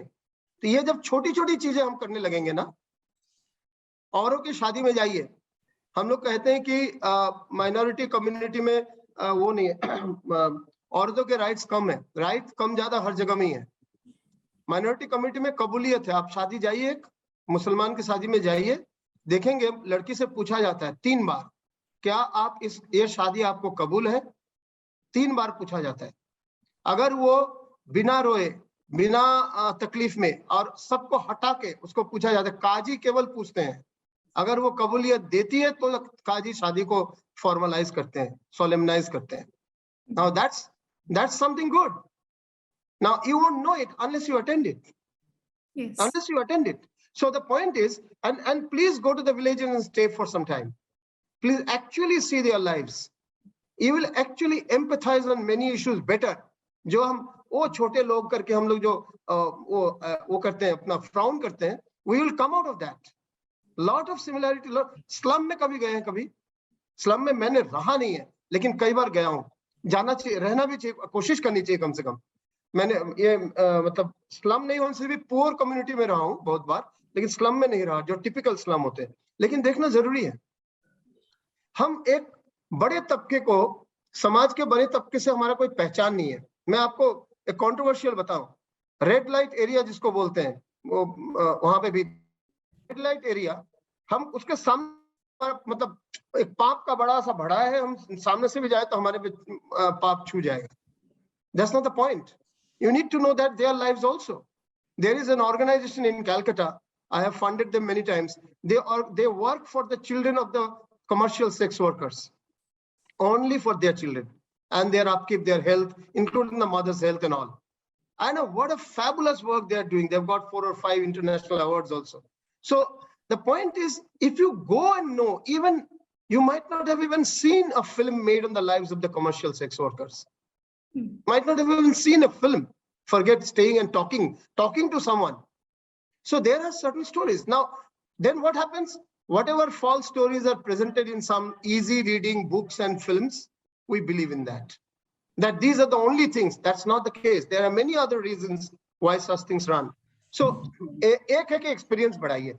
तो ये जब छोटी छोटी चीजें हम करने लगेंगे ना, औरों की शादी में जाइए। हम लोग कहते हैं कि माइनॉरिटी कम्युनिटी में वो नहीं है, औरतों के राइट्स कम है। राइट कम ज्यादा हर जगह में ही है। माइनॉरिटी कम्युनिटी में कबूलियत है। आप शादी जाइए, एक मुसलमान की शादी में जाइए, देखेंगे लड़की से पूछा जाता है 3 बार, क्या आप ये शादी आपको कबूल है? 3 बार पूछा जाता है। अगर वो बिना रोए, बिना तकलीफ में और सबको हटा के उसको पूछा जाता है, काजी केवल पूछते हैं, अगर वो कबूलियत देती है तो काजी शादी को फॉर्मलाइज करते हैं, सोलेमनाइज करते हैं। Now that's something good. Now you won't know it unless you attend it. yes, Unless you attend it. So the point is, and please go to the villages and stay for some time. Please actually see their lives. You will actually empathize on many issues better. जो हम वो छोटे लोग करके हम लोग जो वो करते हैं, अपना फ्राउन करते हैं, we will come out of that. Lot of similarity. Slum में कभी गए हैं? कभी स्लम में मैंने रहा नहीं है, लेकिन कई बार गया हूँ। जाना चाहिए, रहना भी चाहिए, कोशिश करनी चाहिए कम से कम। मैंने ये मतलब स्लम नहीं होने से भी पुअर कम्युनिटी में रहा हूँ बहुत बार, लेकिन स्लम में नहीं रहा, जो टिपिकल स्लम होते हैं। लेकिन देखना जरूरी है। हम एक बड़े तबके को, समाज के बड़े तबके से हमारा कोई पहचान नहीं है। मैं आपको एक कंट्रोवर्शियल बताऊं, रेड लाइट एरिया जिसको बोलते हैं, वो वहां पे भी रेड लाइट एरिया, हम उसके सामने मतलब एक पाप का बड़ा सा भड़ा है, हम सामने से भी जाए तो हमारे पाप छू जाएगा। That's not the point. You need to know that their lives also. There is an organization in Calcutta. I have funded them many times. They work for the children of the commercial sex workers, only for their children and their upkeep, their health, including the mother's health and all. I know what a fabulous work they are doing. They've got 4 or 5 international awards also. So the point is, if you go and know, even you might not have even seen a film made on the lives of the commercial sex workers. Might not have even seen a film. Forget staying and talking to someone. So there are certain stories. Now, then what happens? whatever false stories are presented in some easy reading books and films, we believe in that. That these are the only things. That's not the case. There are many other reasons why such things run. So, एक है कि experience बढ़ाइए.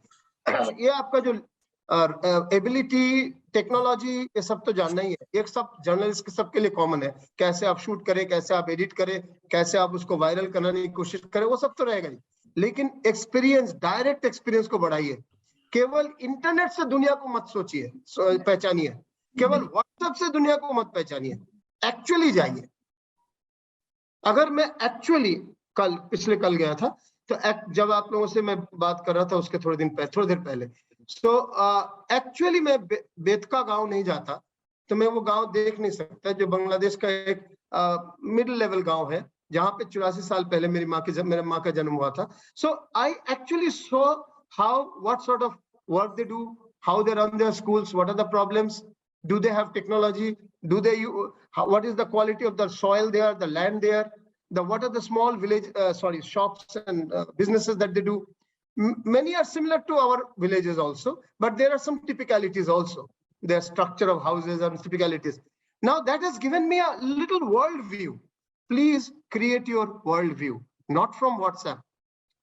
ये आपका जो ability, technology, ये सब तो जानना ही है. एक सब जर्नलिस्ट के सबके लिए कॉमन है. कैसे आप शूट करें, कैसे आप एडिट करें, कैसे आप उसको वायरल करने की कोशिश करें, वो सब तो रहेगा ही. लेकिन एक्सपीरियंस, डायरेक्ट एक्सपीरियंस को बढ़ाइए. केवल इंटरनेट से दुनिया को मत सोचिए, पहचानिए. केवल व्हाट्सएप से दुनिया को मत पहचानिए. एक्चुअली जाइए. अगर मैं एक्चुअली पिछले कल गया था, तो जब आप लोगों से मैं बात कर रहा था उसके थोड़ी देर पहले, सो एक्चुअली मैं बेतका गांव नहीं जाता, तो मैं वो गांव देख नहीं सकता जो बांग्लादेश का एक मिडिल लेवल गांव है, जहां पे 84 साल पहले मेरे माँ का जन्म हुआ था. So I actually so what sort of work they do, how they run their schools, what are the problems, do they have technology, do they what is the quality of the soil there, the land there, what are the small village shops and businesses that they do. Many are similar to our villages also, but there are some typicalities also. Their structure of houses and typicalities. Now that has given me a little world view. Please create your world view, not from WhatsApp,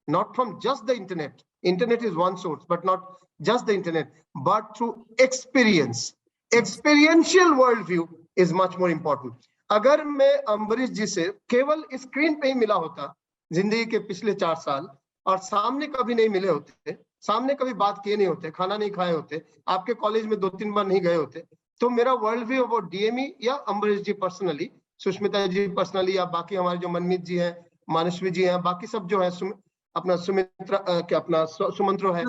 not from just the internet. Internet is one source, but not just the internet, but through experience. Experiential worldview is much more important. अगर मैं अम्बरीश जी से केवल screen पे ही मिला होता जिंदगी के पिछले 4 साल, और सामने कभी नहीं मिले होते, सामने कभी बात किए नहीं होते, खाना नहीं खाए होते, आपके कॉलेज में 2-3 बार नहीं गए होते, तो मेरा वर्ल्ड व्यू वो डीएमई या अम्बरीश जी पर्सनली, सुष्मिता जी पर्सनली, या बाकी हमारे जो मनमीत जी हैं, मानसवी जी हैं, बाकी सब जो है, अपना सुमित्रा क्या अपना सुमंत्रो है,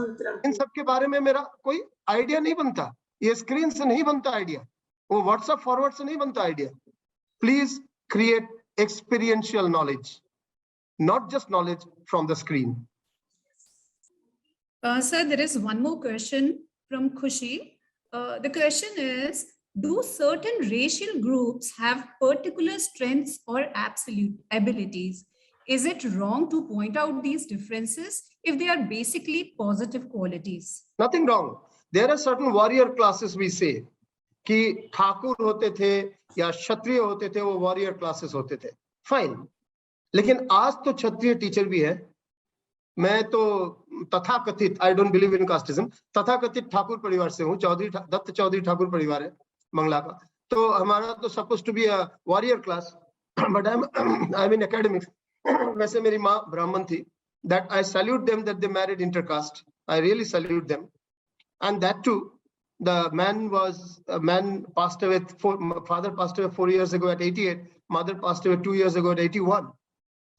इन सब के बारे में मेरा कोई आइडिया नहीं बनता. ये स्क्रीन से नहीं बनता आइडिया, वो व्हाट्सएप फॉरवर्ड से नहीं बनता idea. Please create experiential knowledge, not just knowledge from the screen. Sir, there is one more question from Khushi. The question is, do certain racial groups have particular strengths or absolute abilities? Is it wrong to point out these differences if they are basically positive qualities? Nothing wrong. There are certain warrior classes we say कि ठाकुर होते थे या क्षत्रिय होते थे, वो warrior classes होते थे. Fine. लेकिन आज तो क्षत्रिय टीचर भी है. मैं तो तथाकथित, I don't believe in casteism, तथाकथित ठाकुर परिवार से हूँ. दत्त चौधरी ठाकुर परिवार है मंगला का. तो हमारा तो suppose to be a warrior class, but I am in academics. वैसे मेरी माँ ब्राह्मण थी. That I salute them that they married intercaste. I really salute them. And that too the man passed away, father passed away 4 years ago at 88, mother passed away 2 years ago at 81.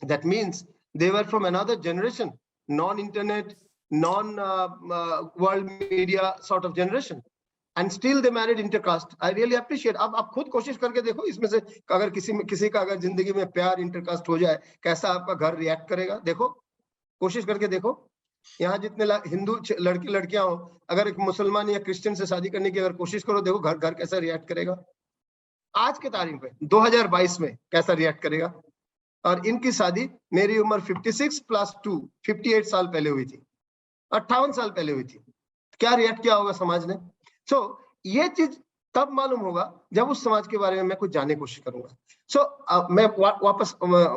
That means they were from another generation, non-internet, non-world media sort of generation, and still they married intercaste. I really appreciate. अब आप खुद कोशिश करके देखो, इसमें से अगर किसी का अगर जिंदगी में प्यार इंटरकास्ट हो जाए, कैसा आपका घर रिएक्ट करेगा. देखो, कोशिश करके देखो. यहाँ जितने हिंदू लड़की लड़कियां हो, अगर एक मुसलमान या क्रिश्चियन से शादी करने की अगर कोशिश करो, देखो घर कैसा रिएक्ट करेगा. आज के तारीख में 2022 में कैसा रिएक्ट करेगा. और इनकी शादी मेरी उम्र 56 + 2 58 साल पहले हुई थी, 58 साल पहले हुई थी. क्या रिएक्ट किया होगा समाज ने. सो ये चीज तब मालूम होगा जब उस समाज के बारे में मैं कुछ जानने की कोशिश करूंगा. सो मैं वापस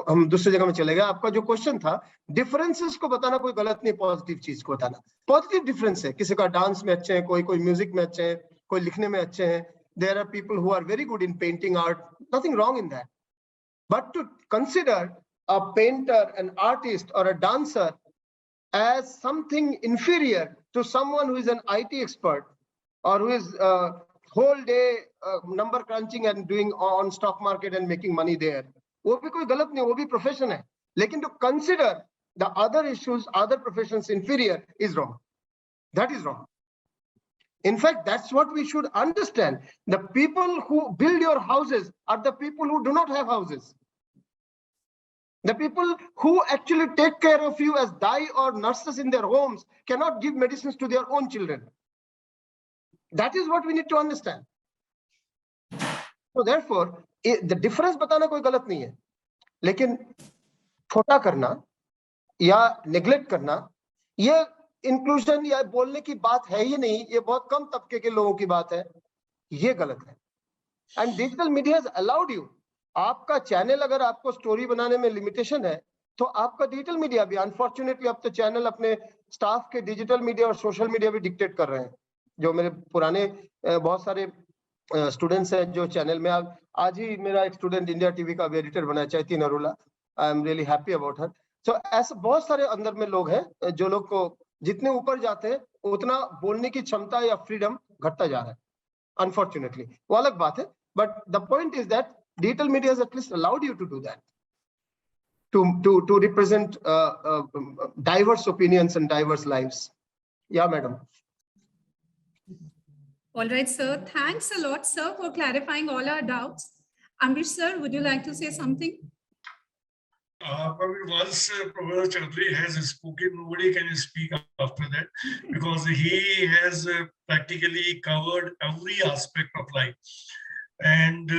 हम दूसरी जगह में चले गए. आपका जो क्वेश्चन था, डिफरेंसेस को बताना कोई गलत नहीं, पॉजिटिव चीज को बताना. पॉजिटिव डिफरेंस है, किसी का डांस में अच्छे हैं, कोई म्यूजिक में अच्छे हैं, कोई लिखने में अच्छे हैं. There are people who are very good in painting art, nothing wrong in that. But to consider a painter, an artist, or a dancer as something inferior to someone who is an IT expert or who is whole day number crunching and doing on stock market and making money there, वो भी कोई गलत नहीं, वो भी profession है. लेकिन to consider the other issues, other professions inferior is wrong. That is wrong. In fact, that's what we should understand. The people who build your houses are the people who do not have houses. The people who actually take care of you as dai or nurses in their homes cannot give medicines to their own children. That is what we need to understand. So therefore, the difference बताना कोई गलत नहीं है, लेकिन छोटा करना या neglect करना, ये इंक्लूजन या बोलने की बात है ही नहीं, ये बहुत कम तबके के लोगों की बात है, ये गलत है। And digital media has allowed you, आपका चैनल अगर आपको स्टोरी बनाने में लिमिटेशन है तो आपका डिजिटल मीडिया भी, अनफॉर्चुनेटली अब तो चैनल अपने स्टाफ के डिजिटल मीडिया और सोशल मीडिया भी डिक्टेट कर रहे हैं। जो मेरे पुराने बहुत सारे स्टूडेंट्स हैं जो चैनल में, आज ही मेरा एक स्टूडेंट इंडिया टीवी का एडिटर बना है, Chaiti Narula, I am really happy about her. So ऐसे बहुत सारे अंदर में लोग हैं जो लोग को जितने ऊपर जाते हैं उतना बोलने की क्षमता या फ्रीडम घटता जा रहा है, अनफॉर्चुनेटली। वो अलग बात है, but the point is that digital media has at least allowed you to do that, to represent diverse opinions and diverse lives. Yeah, madam. All right, sir. Thanks a lot, sir, for clarifying all our doubts. Amrish, sir, would you like to say something? Once Professor Chowdhury has spoken, nobody can speak after that, because he has practically covered every aspect of life. And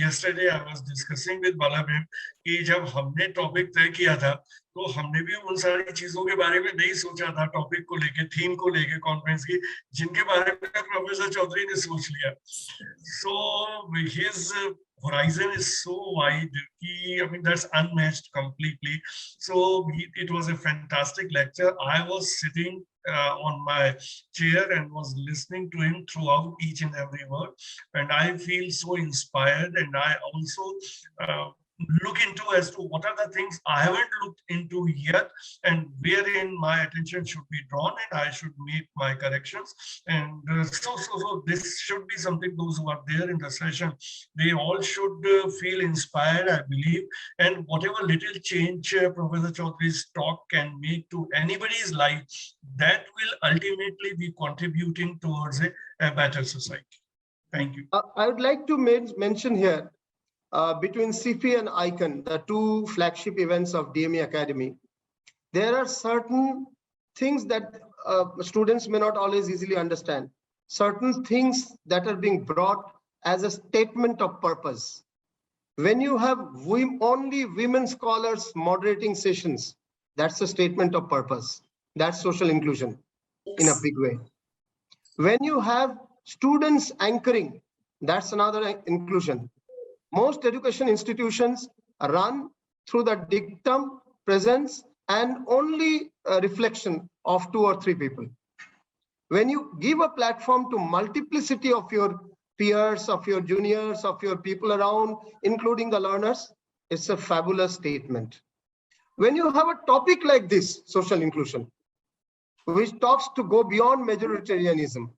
yesterday I was discussing with Bala ma'am कि जब हमने topic तय किया था तो हमने भी उन सारी चीजों के बारे में नहीं सोचा था, टॉपिक को लेके, थीम को लेके कॉन्फ्रेंस की, जिनके बारे में प्रोफेसर चौधरी ने सोच लिया. So his horizon is so wide, I mean that's unmatched completely. So it was a fantastic lecture. I was sitting on my chair and was listening to him throughout each and every word, and I feel so inspired, and I also look into as to what are the things I haven't looked into yet and wherein my attention should be drawn and I should make my corrections. And so this should be something, those who are there in the session, they all should feel inspired, I believe, and whatever little change Professor Chowdhury's talk can make to anybody's life, that will ultimately be contributing towards a better society. Thank you. I would like to mention here, between CFI and ICAN, the two flagship events of DME Academy, there are certain things that students may not always easily understand. Certain things that are being brought as a statement of purpose. When you have only women scholars moderating sessions, that's a statement of purpose. That's social inclusion in a big way. When you have students anchoring, that's another inclusion. Most education institutions run through the dictum, presence, and only reflection of 2 or 3 people. When you give a platform to multiplicity of your peers, of your juniors, of your people around, including the learners, it's a fabulous statement. When you have a topic like this, social inclusion, which talks to go beyond majoritarianism,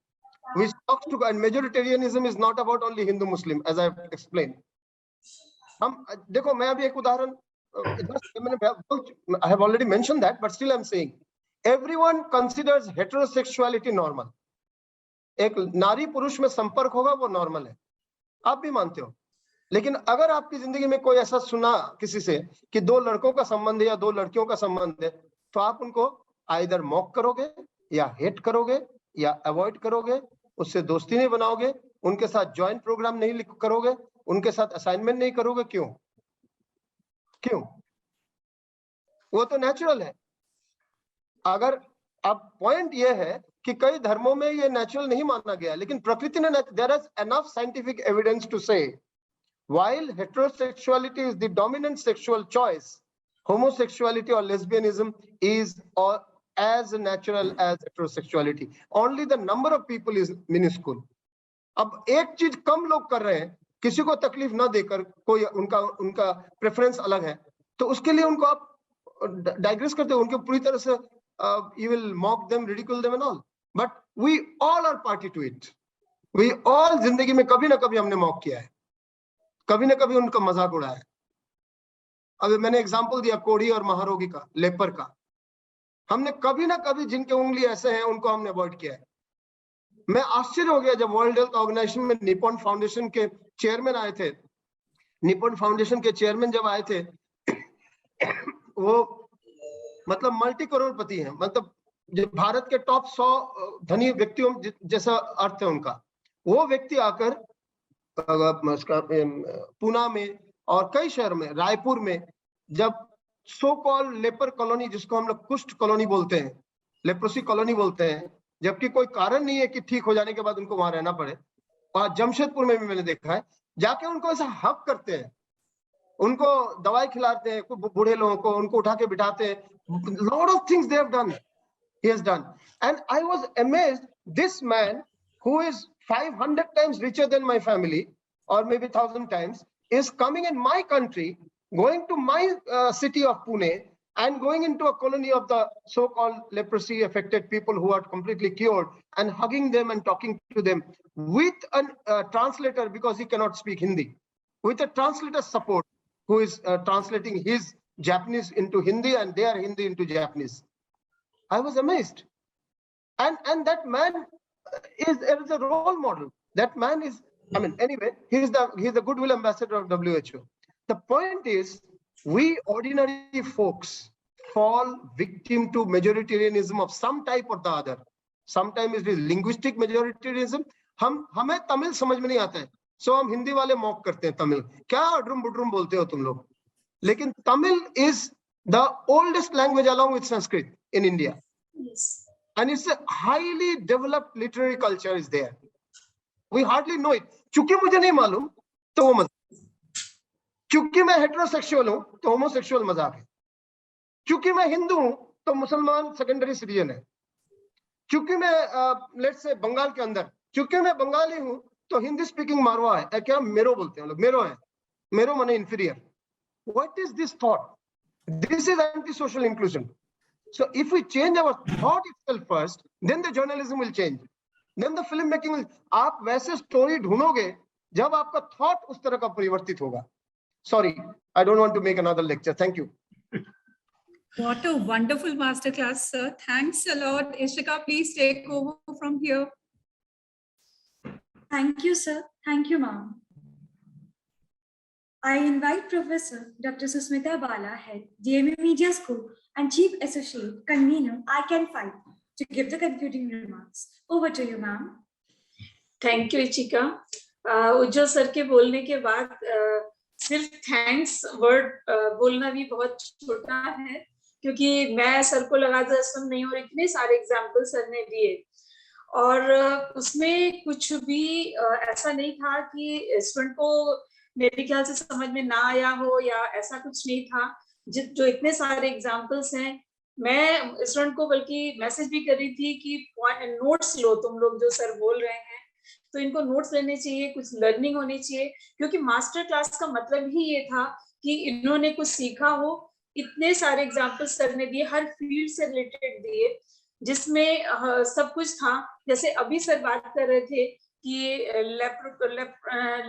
which talks to, and majoritarianism is not about only Hindu-Muslim, as I've explained. हम देखो, मैं अभी एक उदाहरण, I have already mentioned that, but still I'm saying, everyone considers heterosexuality normal. एक नारी पुरुष में संपर्क होगा वो नॉर्मल है, आप भी मानते हो. लेकिन अगर आपकी जिंदगी में कोई ऐसा सुना किसी से कि 2 लड़कों का संबंध है या 2 लड़कियों का संबंध है, तो आप उनको आइदर मॉक करोगे या हेट करोगे या अवॉइड करोगे, उससे दोस्ती नहीं बनाओगे, उनके साथ ज्वाइंट प्रोग्राम नहीं करोगे, उनके साथ असाइनमेंट नहीं करोगे. क्यों? वो तो नेचुरल है. अगर अब पॉइंट ये है कि कई धर्मों में ये नेचुरल नहीं माना गया, लेकिन प्रकृति ने, there is enough scientific evidence to say, while heterosexuality is the dominant sexual choice, homosexuality or lesbianism is as natural as heterosexuality. Only the number of people is minuscule. अब एक चीज कम लोग कर रहे हैं, किसी को तकलीफ ना देकर, कोई उनका प्रेफरेंस अलग है, तो उसके लिए उनको आप डाइग्रेस करते हो, उनके पूरी तरह से you will mock them, ridicule them and all. But we all are party to it. We all जिंदगी में कभी ना कभी हमने मॉक किया है, कभी ना कभी उनका मजाक उड़ाया है. अभी मैंने एग्जांपल दिया कोढ़ी और महारोगी का, लेपर का. हमने कभी ना कभी जिनके उंगली ऐसे हैं उनको हमने अवॉइड किया है. मैं आश्चर्य हो गया जब वर्ल्ड हेल्थ ऑर्गेनाइजेशन में निपॉन फाउंडेशन के चेयरमैन आए थे. निपॉन फाउंडेशन के चेयरमैन जब आए थे, वो मतलब मल्टी करोड़पति हैं, मतलब भारत के टॉप 100 धनी व्यक्तियों जैसा अर्थ है उनका. वो व्यक्ति आकर पूना में और कई शहर में, रायपुर में, जब सो कॉल्ड लेपर कॉलोनी, जिसको हम लोग कुष्ठ कॉलोनी बोलते हैं, लेप्रोसी कॉलोनी बोलते हैं, जबकि कोई कारण नहीं है कि ठीक हो जाने के बाद उनको वहां रहना पड़े। और जमशेदपुर में भी मैंने देखा है, जाके उनको ऐसा हक करते हैं, उनको दवाई खिलाते हैं, बूढ़े लोगों को उनको उठा के बिठाते हैं. Lot of things they have done, he has done. And I was amazed, this man who is 500 times richer than my family, or maybe 1,000 times, is coming in my country, going to my city of Pune, and going into a colony of the so-called leprosy affected people who are completely cured, and hugging them and talking to them with a translator, because he cannot speak Hindi, with a translator support, who is translating his Japanese into Hindi and their Hindi into Japanese. I was amazed. And that man is a role model. That man is, I mean, anyway, he's the goodwill ambassador of WHO. The point is, we ordinary folks fall victim to majoritarianism of some type or the other. Sometimes it is linguistic majoritarianism. हमें तमिल समझ में नहीं आता है, so हम हिंदी वाले mock करते हैं तमिल, क्या अडरुम बुडरुम बोलते हो तुम लोग. लेकिन Tamil is the oldest language along with Sanskrit in India. Yes. And it's a highly developed literary culture is there. We hardly know it. चूंकि मुझे नहीं मालूम तो वो मजाक, चूंकि मैं हेटेरोसेक्सुअल हूं तो होमोसेक्सुअल मजाक है, चूंकि मैं हिंदू हूं तो मुसलमान सेकेंडरी सिटीजन है, चूंकि मैं लेट्स से बंगाल के अंदर, चूंकि मैं बंगाली हूं तो हिंदी स्पीकिंग मारवा है, क्या मेरो बोलते हैं लोग, मेरो है, मेरो माने inferior. What is this thought? This is anti-social inclusion. So if we change our thought itself first, then the journalism will change. Then the filmmaking will. आप वैसे स्टोरी ढूंढोगे जब आपका थॉट उस तरह का परिवर्तित होगा. Sorry, I don't want to make another lecture. Thank you. What a wonderful masterclass, sir. Thanks a lot. Ishika, please take over from here. Thank you, sir. Thank you, ma'am. I invite Professor Dr. Susmita Bala, Head, DMA Media School and Chief Associate, Convener, ICAN5, to give the concluding remarks. Over to you, ma'am. Thank you Ichika. Ujjwal sir के बोलने के बाद सिर्फ thanks word बोलना भी बहुत छोटा है, क्योंकि मैं सर को लगा था सुन नहीं, और इतने सारे एग्जाम्पल सर ने दिए, और उसमें कुछ भी ऐसा नहीं था कि स्टूडेंट को मेरे ख्याल से समझ में ना आया हो या ऐसा कुछ नहीं था. जो इतने सारे एग्जाम्पल्स हैं, मैं स्टूडेंट को बल्कि मैसेज भी कर रही थी कि नोट्स लो तुम लोग, जो सर बोल रहे हैं तो इनको नोट्स लेने चाहिए, कुछ लर्निंग होनी चाहिए, क्योंकि मास्टर क्लास का मतलब ही ये था कि इन्होंने कुछ सीखा हो. इतने सारे एग्जाम्पल्स सर ने दिए, हर फील्ड से रिलेटेड दिए, जिसमें सब कुछ था. जैसे अभी सर बात कर रहे थे कि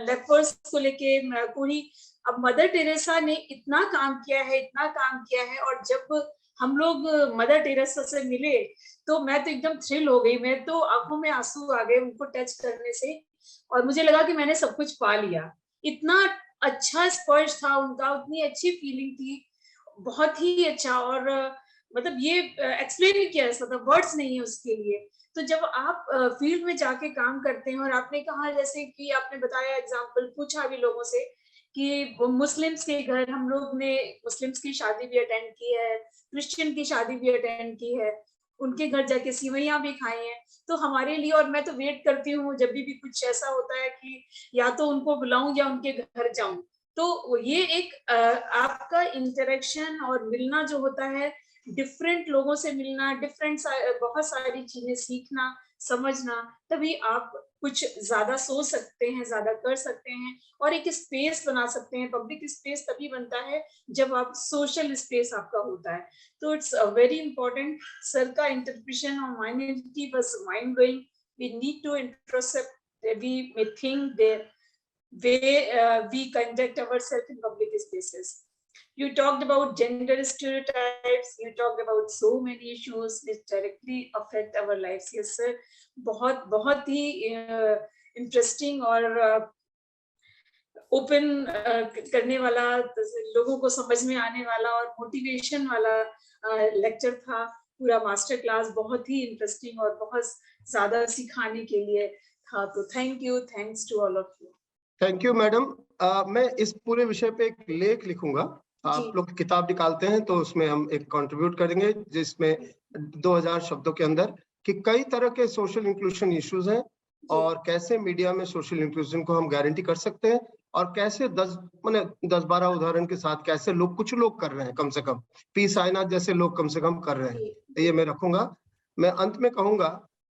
लेपर्स को लेके कोई, अब मदर टेरेसा ने इतना काम किया है, और जब हम लोग मदर टेरेसा से मिले तो मैं तो एकदम थ्रिल हो गई, मैं तो आंखों में आंसू आ गए उनको टच करने से, और मुझे लगा कि मैंने सब कुछ पा लिया. इतना अच्छा स्पर्श था उनका, उतनी अच्छी फीलिंग थी, बहुत ही अच्छा. और मतलब ये एक्सप्लेन नहीं किया जा सकता, वर्ड्स नहीं है उसके लिए. तो जब आप फील्ड में जाके काम करते हैं, और आपने कहा, जैसे कि आपने बताया एग्जांपल, पूछा भी लोगों से कि मुस्लिम्स के घर, हम लोग ने मुस्लिम्स की शादी भी अटेंड की है, क्रिश्चियन की शादी भी अटेंड की है, उनके घर जाके सिवैयां भी खाई हैं. तो हमारे लिए, और मैं तो वेट करती हूँ जब भी कुछ ऐसा होता है कि या तो उनको बुलाऊं या उनके घर जाऊं. तो ये एक आपका इंटरेक्शन और मिलना जो होता है, डिफरेंट लोगों से मिलना, डिफरेंट बहुत सारी चीजें सीखना, समझना, तभी आप कुछ ज्यादा सोच सकते हैं, ज्यादा कर सकते हैं, और एक स्पेस बना सकते हैं. पब्लिक स्पेस तभी बनता है जब आप सोशल स्पेस आपका होता है. तो इट्स वेरी इंपॉर्टेंट. सर का interpretation of minority was mind blowing. We need to intercept, we may think there way we conduct ourselves in public spaces. You talked about gender stereotypes, you talked about so many issues which directly affect our lives. Yes sir, बहुत ही interesting और open करने वाला, लोगों को समझ में आने वाला और मोटिवेशन वाला लेक्चर था. पूरा मास्टर क्लास बहुत ही इंटरेस्टिंग और बहुत ज्यादा सिखाने के लिए था. तो thank you, thanks to all of you. Thank you madam. मैं इस पूरे विषय पे एक लेख लिखूंगा आप लोग किताब निकालते हैं तो उसमें हम एक कंट्रीब्यूट करेंगे जिसमें 2000 शब्दों के अंदर कि कई तरह के सोशल इंक्लूजन इश्यूज हैं और कैसे मीडिया में सोशल इंक्लूजन को हम गारंटी कर सकते हैं और कैसे 10-12 उदाहरण के साथ कैसे लोग, कुछ लोग कर रहे हैं, कम से कम पी साईनाथ जैसे लोग कम से कम कर रहे हैं, तो ये मैं रखूंगा। मैं अंत में कहूंगा,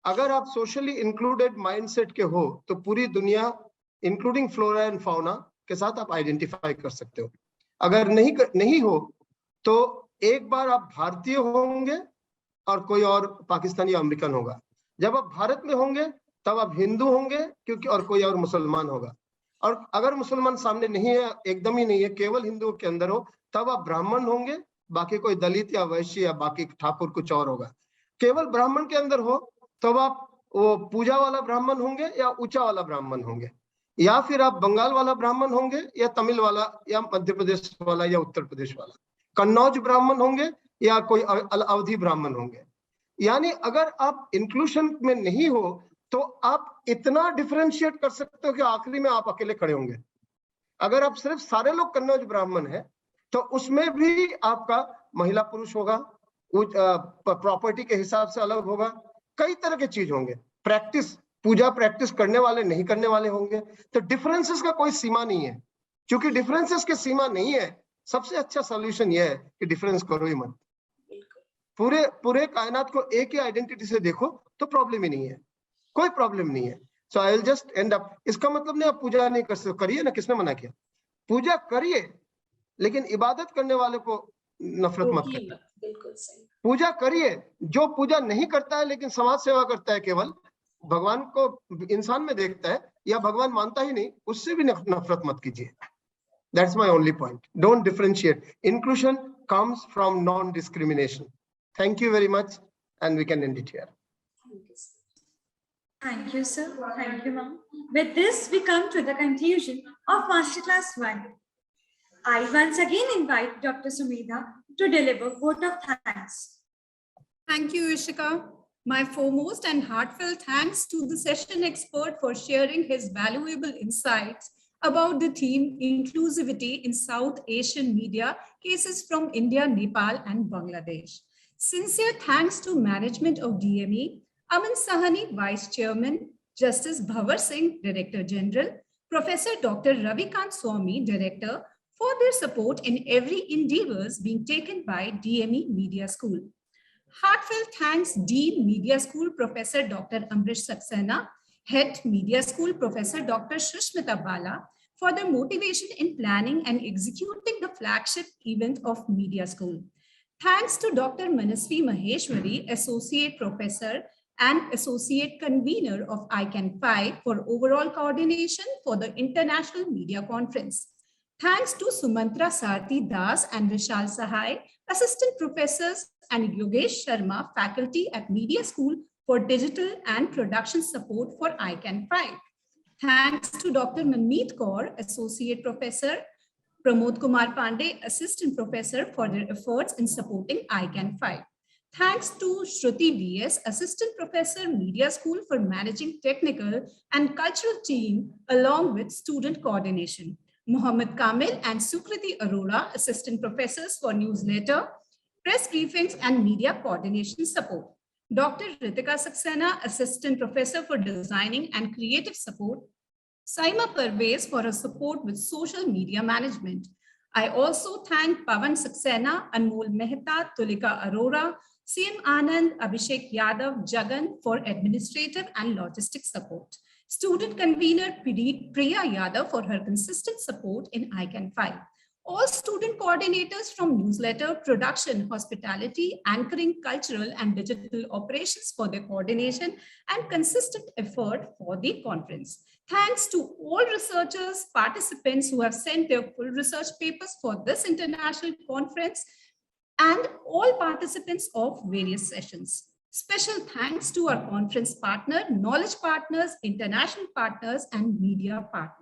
अगर आप सोशली इंक्लूडेड माइंडसेट के हो तो पूरी दुनिया इंक्लूडिंग फ्लोरा एंड फाउना के साथ आप आइडेंटिफाई कर सकते हो। अगर नहीं हो तो एक बार आप भारतीय होंगे और कोई और पाकिस्तानी या अमेरिकन होगा। जब आप भारत में होंगे तब आप हिंदू होंगे क्योंकि, और कोई और मुसलमान होगा। और अगर मुसलमान सामने नहीं है, एकदम ही नहीं है, केवल हिंदुओं के अंदर हो, तब आप ब्राह्मण होंगे, बाकी कोई दलित या वैश्य या बाकी ठाकुर कुछ और होगा। केवल ब्राह्मण के अंदर हो तब आप वो पूजा वाला ब्राह्मण होंगे या ऊंचा वाला ब्राह्मण होंगे, या फिर आप बंगाल वाला ब्राह्मण होंगे या तमिल वाला या मध्य प्रदेश वाला या उत्तर प्रदेश वाला, कन्नौज ब्राह्मण होंगे या कोई अवधी ब्राह्मण होंगे। यानी अगर आप इंक्लूशन में नहीं हो तो आप इतना डिफरेंशिएट कर सकते हो कि आखिरी में आप अकेले खड़े होंगे। अगर आप सिर्फ सारे लोग कन्नौज ब्राह्मण है तो उसमें भी आपका महिला पुरुष होगा, प्रॉपर्टी के हिसाब से अलग होगा, कई तरह के चीज होंगे, प्रैक्टिस पूजा प्रैक्टिस करने वाले नहीं करने वाले होंगे। तो डिफरेंसेस का कोई सीमा नहीं है। क्योंकि डिफरेंसेस की सीमा नहीं है, सबसे अच्छा सॉल्यूशन यह है कि डिफरेंस करो ही मत। पूरे कायनात को एक ही आइडेंटिटी से देखो तो प्रॉब्लम ही नहीं है, कोई प्रॉब्लम नहीं है। So I will just end up. इसका मतलब नहीं आप पूजा नहीं कर सकते, करिए ना, किसने मना किया? पूजा करिए, लेकिन इबादत करने वाले को नफरत मत करिए। बिल्कुल सही। पूजा करिए, जो पूजा नहीं करता है लेकिन समाज सेवा करता है, केवल भगवान को इंसान में देखता है या भगवान मानता ही नहीं, उससे भी नफरत मत कीजिए। That's my only point. Don't differentiate. Inclusion comes from non-discrimination. Thank you very much, and we can end it here. Thank you, sir. Thank you, ma'am. With this, we come to the conclusion of Masterclass 1. I once again invite Dr. Sumedha to deliver vote of thanks. Thank you, Ishika. My foremost and heartfelt thanks to the session expert for sharing his valuable insights about the theme Inclusivity in South Asian Media, cases from India, Nepal, and Bangladesh. Sincere thanks to management of DME, Aman Sahani, Vice Chairman, Justice Bhavar Singh, Director General, Professor Dr. Ravikant Swami, Director, for their support in every endeavors being taken by DME Media School. Heartfelt thanks Dean Media School Professor Dr. Amrish Saxena, Head Media School Professor Dr. Shrishmita Bala for their motivation in planning and executing the flagship event of Media School. Thanks to Dr. Manasvi Maheshwari, Associate Professor and Associate Convener of ICAN5 for overall coordination for the International Media Conference. Thanks to Sumantra Sarthi Das and Vishal Sahai, Assistant Professors, and Yogesh Sharma, Faculty at Media School for Digital and Production Support for ICAN5. Thanks to Dr. Manmeet Kaur, Associate Professor, Pramod Kumar Pandey, Assistant Professor, for their efforts in supporting ICAN5. Thanks to Shruti VS, Assistant Professor, Media School, for managing technical and cultural team along with student coordination. Mohammed Kamil and Sukriti Arora, Assistant Professors for Newsletter, Press Briefings, and Media Coordination Support. Dr. Ritika Saxena, Assistant Professor for Designing and Creative Support. Saima Parvez for her support with Social Media Management. I also thank Pavan Saxena, Anmol Mehta, Tulika Arora, CM Anand, Abhishek Yadav, Jagan for administrative and logistic support. Student Convener Priya Yadav for her consistent support in ICAN5. All student coordinators from newsletter, production, hospitality, anchoring, cultural, and digital operations for their coordination and consistent effort for the conference. Thanks to all researchers, participants who have sent their full research papers for this international conference, and all participants of various sessions. Special thanks to our conference partner, knowledge partners, international partners, and media partners.